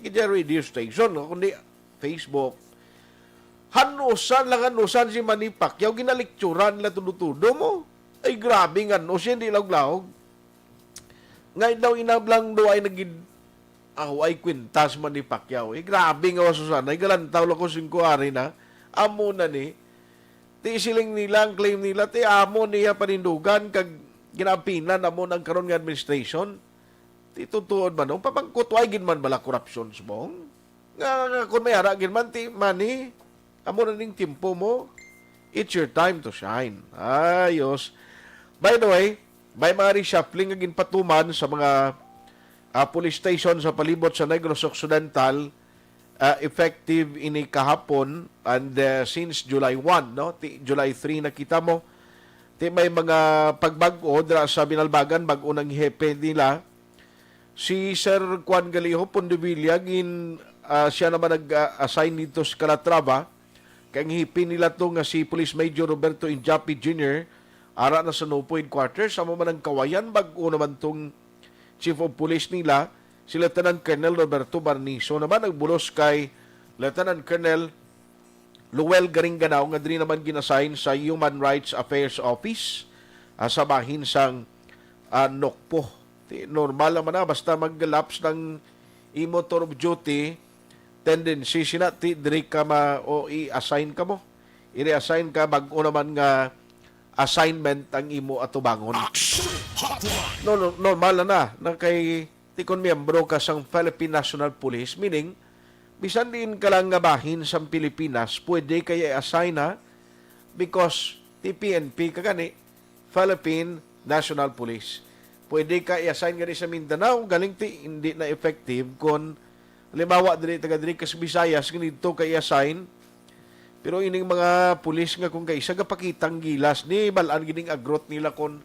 kaya radio station, no? Kundi Facebook. Hanusan si Manny Pacquiao, ginalikturan nila tudo-tudo mo. Ay grabe nga, no? Siya hindi lawg-lawg. Ngayon daw inablang do ay nagid ay kwintas Manny Pacquiao. Grabe nga wasusan. Ay galantaw lang ko 5 ari na. Amo na ni. Ti siling nila, ang claim nila, ti amo niya panindugan, kag ginapinan amo ng karon nga administration. Ti tutuod man, no? Papangkutway gin man bala corruption subong. Nga kung may ara gin man, ti Manny, amo na ning timpo mo, it's your time to shine. Ayos. By the way, may mga reshuffling nga ginpatuman sa mga police station sa palibot sa Negros Occidental, effective ini kahapon and since July 1, no? July 3 nakita mo Ti may mga pagbag-o dira sa Binalbagan, bag-o ng hepe nila. Si Sir Juan Galiho Pondevilla, siya naman nag-assign dito sa Calatrava. Kaya ang hipin nila to nga si Police Major Roberto Injapi Jr. ara na sa Nopo Headquarters. Sama man ang kawayan, bag-o naman tong Chief of Police nila, si Lieutenant Colonel Roberto Barniso naman nagbulos kay Lieutenant Colonel Luel Garingganao nga din naman ginassign sa Human Rights Affairs Office sa bahin sang Nokpo. Normal naman na basta mag-lapse ng imo tour of duty, tendency sinati diri ka o i-assign ka mo. I-reassign ka bag-o naman nga assignment ang imo atubangon. Normal na kay tikon miyembro ka sang Philippine National Police, meaning bisan din ka lang nga bahin sa Pilipinas, pwede kaya i-assign na because TPNP ka gani, Philippine National Police. Pwede ka i-assign gani sa Mindanao, galing hindi na effective kung halimbawa taga diri ka sa Visayas, ganito ka i-assign. Pero ining mga pulis nga kung kaisa gapakitang gilas ni balaan gining agrot nila kon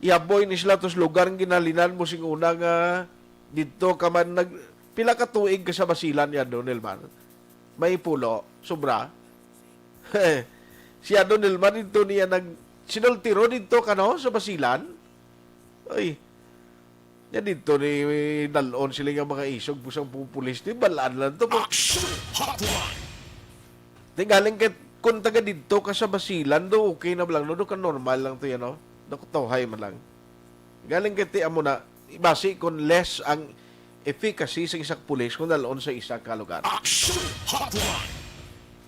iaboy ni sila tos lugar ng ginalinan mo sing una nga dito ka man pila ka tuig ka sa basilan yan doon, Nelman. May pulo, sobra. Si Nelman dito niya sinultiro dito ka no, sa basilan. Ay, yan dito ni dalon sila nga mga isog pusang pupulis. Di balaan lang to. Tingaling kung taga dito ka sa basilan, do okay na lang. Do ka normal lang to yan, no? Do ko tawhay man lang. Galing kiti amo na, basi kung less ang efficacy sa isang pulis kung dalon sa isang kalugar.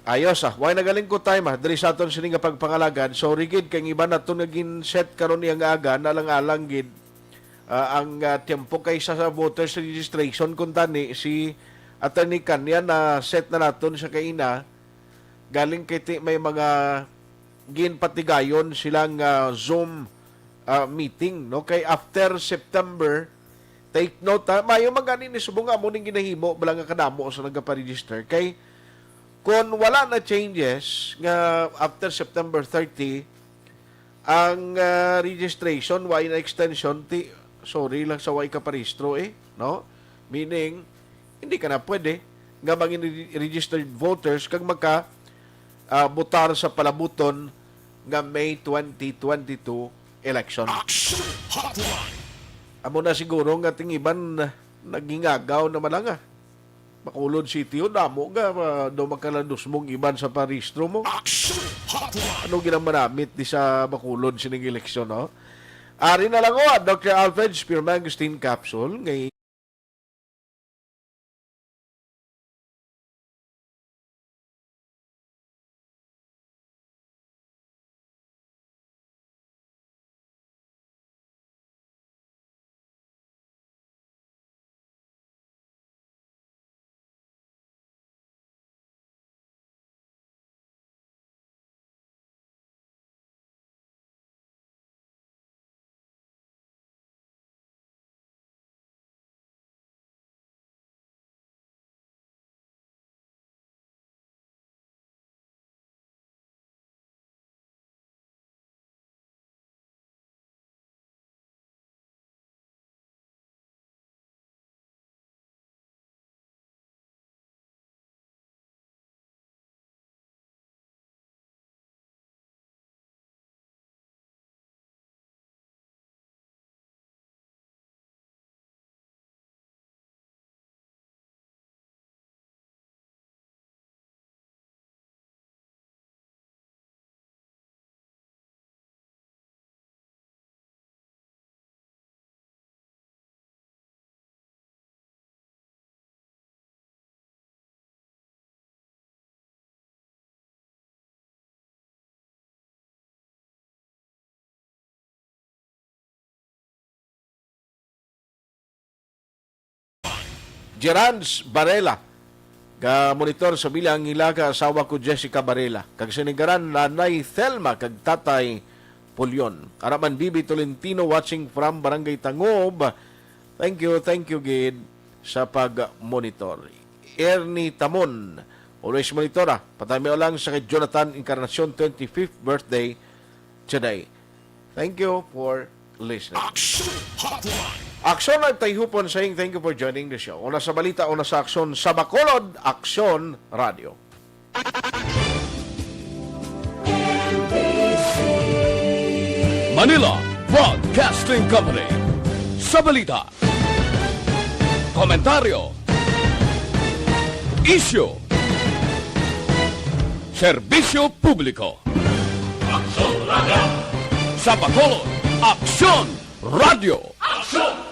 Ayos why nagaling ko time diri sa aton sini nga pagpangalagan. So rigid kay iba na to naging set karon yang aga na lang alang gid ang tempo kay sa voters registration kun tani si Attorney Kanya na set na naton sa kaina galing kay may mga ginpatigayon silang Zoom meeting no kay after September. Take note mayo magani ni subong amo ning ginahimo bala nga kadamo sa nagpa-register kay kung wala na changes nga after September 30 ang registration why na extension sorry lang sa way ka parehistro no meaning hindi ka na pwede nga maging registered voters kag magka botar sa palabuton nga May 2022 election. Amo na siguro nga tingiban nagingagaw na malanga. Bacolod City o damo nga do makalandos mong iban sa parehistro mo. Ano ginamanamit di sa Bacolod sining eleksyon no? Ari na lang Dr. Alfred Spearmangustin Capsule ngay Gerans Varela ka monitor sa bilang ilaga asawa ko Jessica Varela kag sinigaran nanay Thelma kag tatay Pulyon. Araman Bibi Tolentino watching from Barangay Tangob. Thank you gid sa pag-monitor. Ernie Tamon always monitora. Patay lang sa kay Jonathan Encarnacion 25th birthday today. Thank you for listening. Aksyon at Tayhopon saying thank you for joining the show. Una sa balita, una sa Aksyon sa Bacolod, Aksyon Radio. Manila Broadcasting Company. Sa balita, komentaryo, issue, serbisyo publiko. Aksyon Radio. Sa Bacolod, Aksyon Radio. Aksyon!